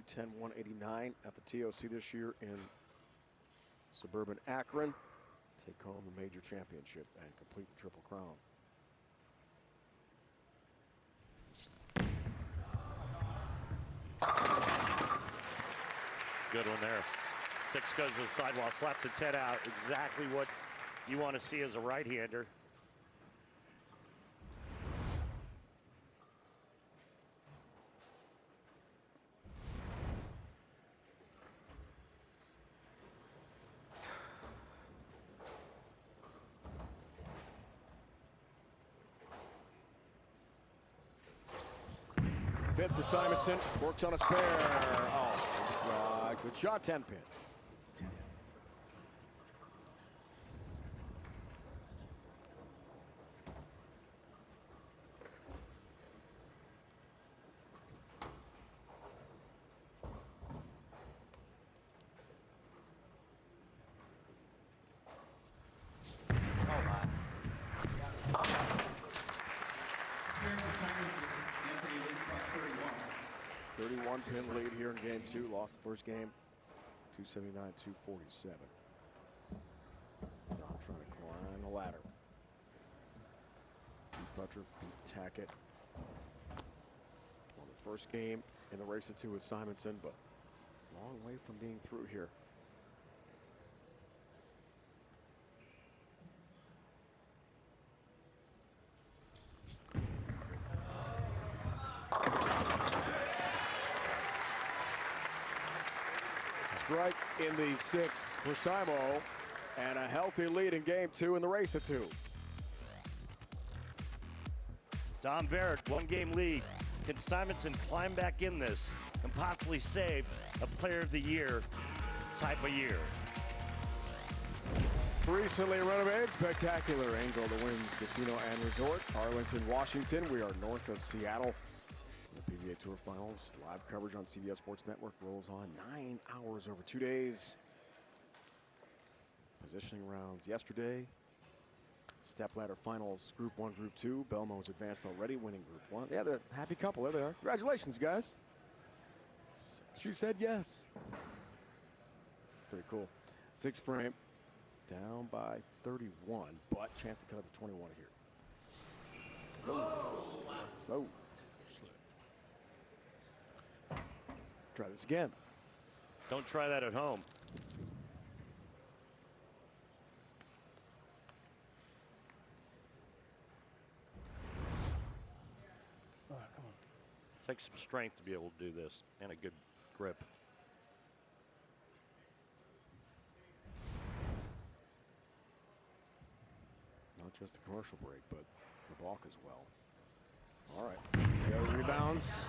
210-189 at the TOC this year in suburban Akron. Take home the major championship and complete the Triple Crown. Good one there. 6 goes to the sidewall, slaps the 10 out. Exactly what you want to see as a right-hander. Fifth for Simonson. Works on a spare. Oh, good shot, 10 pin. Oh my. 31 pin lead here in game 2. Lost the first game, 279-247. Now I'm trying to climb the ladder. Beat Butcher, beat Tackett. Won the first game in the race to 2 with Simonson, but long way from being through here. Strike in the 6th for Simo, and a healthy lead in game 2 in the race to 2. Dom Barrett, 1-game lead. Can Simonson climb back in this and possibly save a Player of the Year type of year? Recently renovated, spectacular Angel the Winds Casino and Resort, Arlington, Washington. We are north of Seattle. The PBA Tour Finals, live coverage on CBS Sports Network rolls on 9 hours over 2 days. Positioning rounds yesterday. Stepladder Finals, Group 1, Group 2. Belmo's advanced already, winning Group 1. Yeah, they're a happy couple. There they are. Congratulations, guys. She said yes. Pretty cool. 6th frame, down by 31, but chance to cut it to 21 here. Oh. Try this again. Don't try that at home. Oh, come on. Takes some strength to be able to do this and a good grip. Not just the commercial break, but the balk as well. All right. See how he rebounds.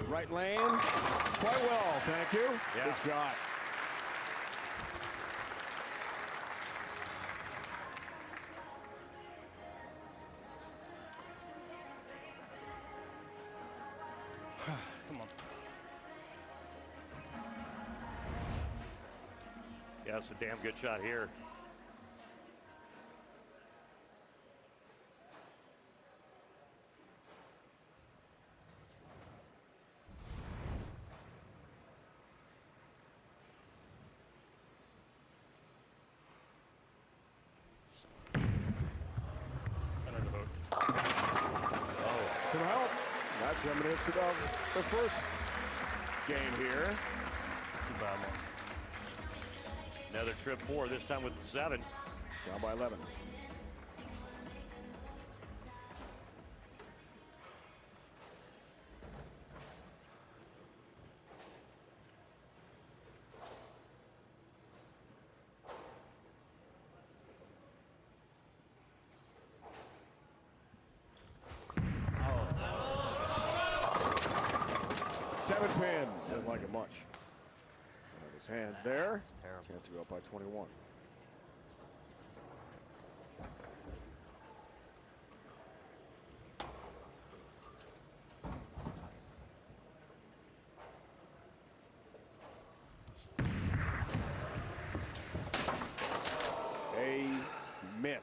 Right lane. Quite well, thank you. Yeah. Good shot. Come on. Yeah, it's a damn good shot here. Under the hook. Some help. That's reminiscent of the first game here. Too bad one. Another trip 4, this time with the 7. Down by 11. Seven pin. Didn't like it much. Out of his hands there. That's terrible. Chance to go up by 21.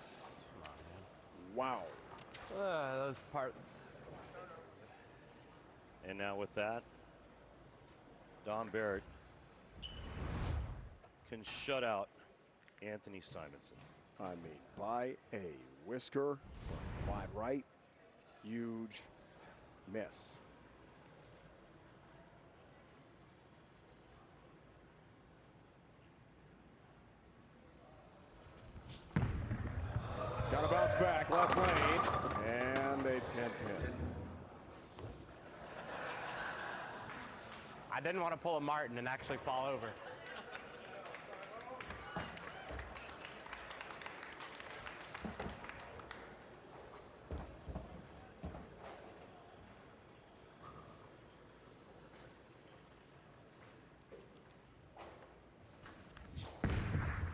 miss. Wow. Those parts. And now with that, Dom Barrett can shut out Anthony Simonson. I mean, by a whisker, wide right, huge miss. Got to bounce back, left lane, and a 10-pin. I didn't want to pull a Martin and actually fall over.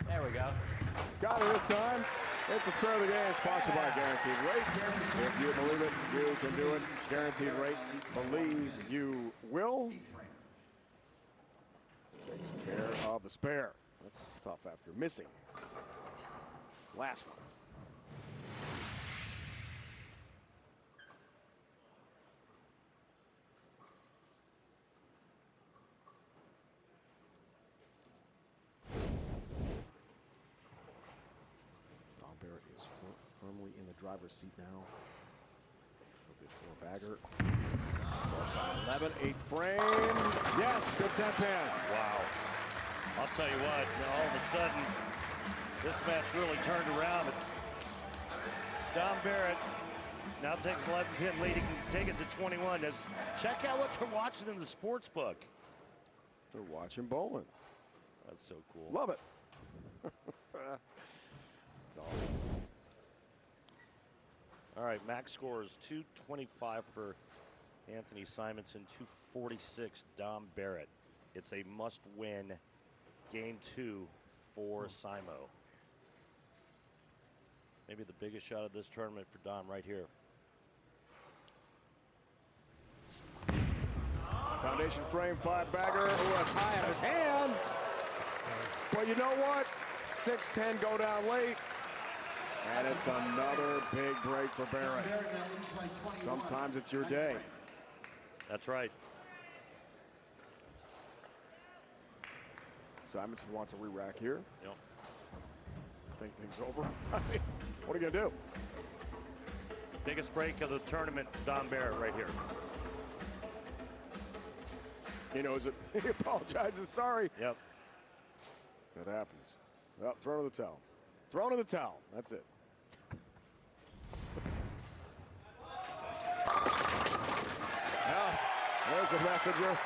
There we go. Got it this time. It's a spare of the game, sponsored by Guaranteed Rate. If you believe it, you can do it. Guaranteed Rate, believe you will. Takes care of the spare. That's tough after missing. Last one. Barrett is firmly in the driver's seat now. For Bagger. 11, 8th frame. Yes, good 10 pin. Wow. I'll tell you what, all of a sudden, this match really turned around. Dom Barrett now takes 11 pin lead. He can take it to 21. Check out what they're watching in the sports book. They're watching bowling. That's so cool. Love it. It's awesome. All right, max score is 225 for Anthony Simonson, 246 Dom Barrett. It's a must-win game 2 for Simo. Maybe the biggest shot of this tournament for Dom right here. Foundation frame 5 bagger. Oh, that's high on his hand. But you know what? 6-10 go down late. And it's another big break for Barrett. Sometimes it's your day. That's right. Simonson wants a re-rack here. Yep. Think things over. What are you going to do? Biggest break of the tournament for Dom Barrett right here. He knows it. He apologizes. Sorry. Yep. That happens. Well, thrown in the towel. Thrown in the towel. That's it. Now, there's the messenger.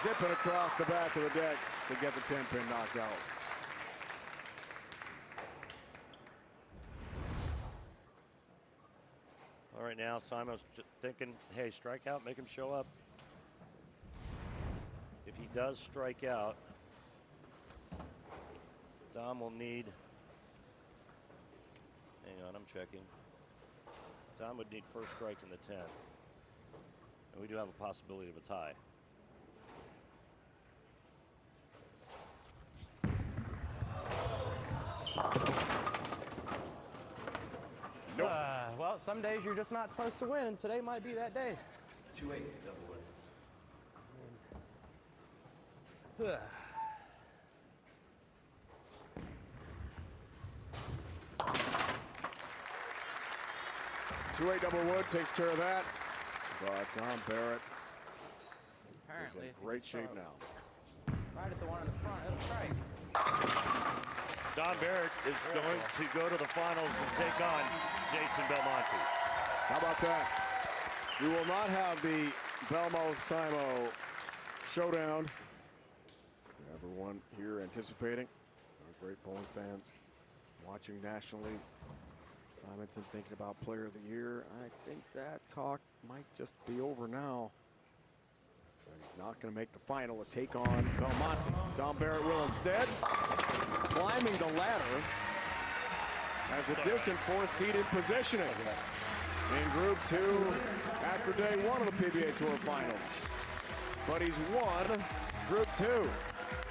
Zipping across the back of the deck to get the 10-pin knocked out. All right, now Simo's thinking, hey, strike out, make him show up. If he does strike out, Dom will need, hang on, I'm checking. Dom would need first strike in the 10th. And we do have a possibility of a tie. Nope. Well, some days you're just not supposed to win, and today might be that day. 2-8, double win. 2-8 double wood takes care of that. But Dom Barrett is in great shape now. Right at the one in the front, it'll strike. Dom Barrett is going to go to the finals and take on Jason Belmonte. How about that? We will not have the Belmo-Simo showdown. Everyone here anticipating. Great bowling fans watching nationally. Simonson thinking about player of the year. I think that talk might just be over now. But he's not going to make the final to take on Belmonte. Dom Barrett will instead. Climbing the ladder as a distant fourth-seeded positioning in Group 2 after day 1 of the PBA Tour Finals. But he's won Group 2.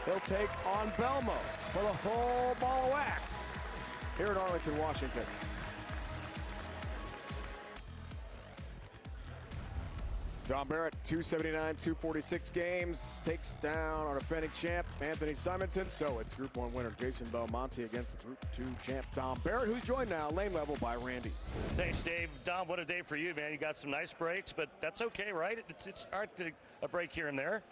He'll take on Belmo for the whole ball of wax. here in Arlington, Washington. Dom Barrett, 279, 246 games, takes down our defending champ, Anthony Simonson. So it's Group 1 winner Jason Belmonte against the Group 2 champ, Dom Barrett, who's joined now lane level by Randy. Thanks, Dave. Dom, what a day for you, man. You got some nice breaks, but that's okay, right? It's hard to a break here and there.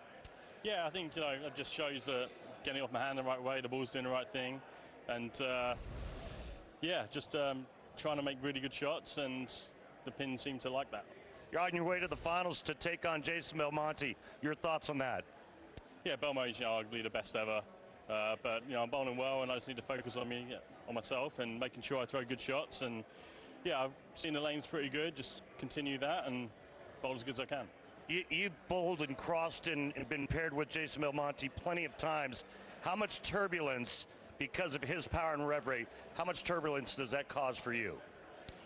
Yeah, I think, it just shows that getting off my hand the right way, the ball's doing the right thing. And, just trying to make really good shots, and the pins seem to like that. You're on your way to the finals to take on Jason Belmonte. Your thoughts on that? Yeah, Belmo's, arguably the best ever. But, I'm bowling well, and I just need to focus on myself and making sure I throw good shots. And, yeah, I've seen the lanes pretty good. Just continue that and bowl as good as I can. You've bowled and crossed and been paired with Jason Belmonte plenty of times. How much turbulence, because of his power and rev rate, how much turbulence does that cause for you?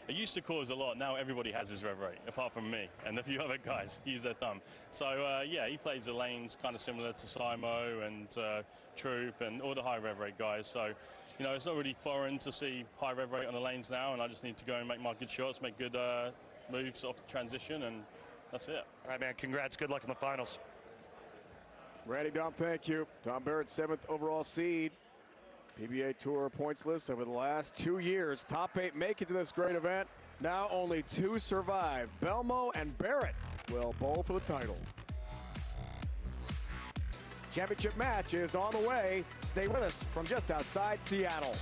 It used to cause a lot. Now everybody has his rev rate, apart from me and a few other guys use their thumb. So, he plays the lanes kind of similar to Simo and Troop and all the high rev rate guys. So, it's not really foreign to see high rev rate on the lanes now, and I just need to go and make my good shots, make good moves off transition, and that's it. All right, man. Congrats. Good luck in the finals. Randy, Dom, thank you. Dom Barrett, 7th overall seed. PBA Tour points list over the last 2 years. Top 8 make it to this great event. Now only 2 survive. Belmo and Barrett will bowl for the title. Championship match is on the way. Stay with us from just outside Seattle.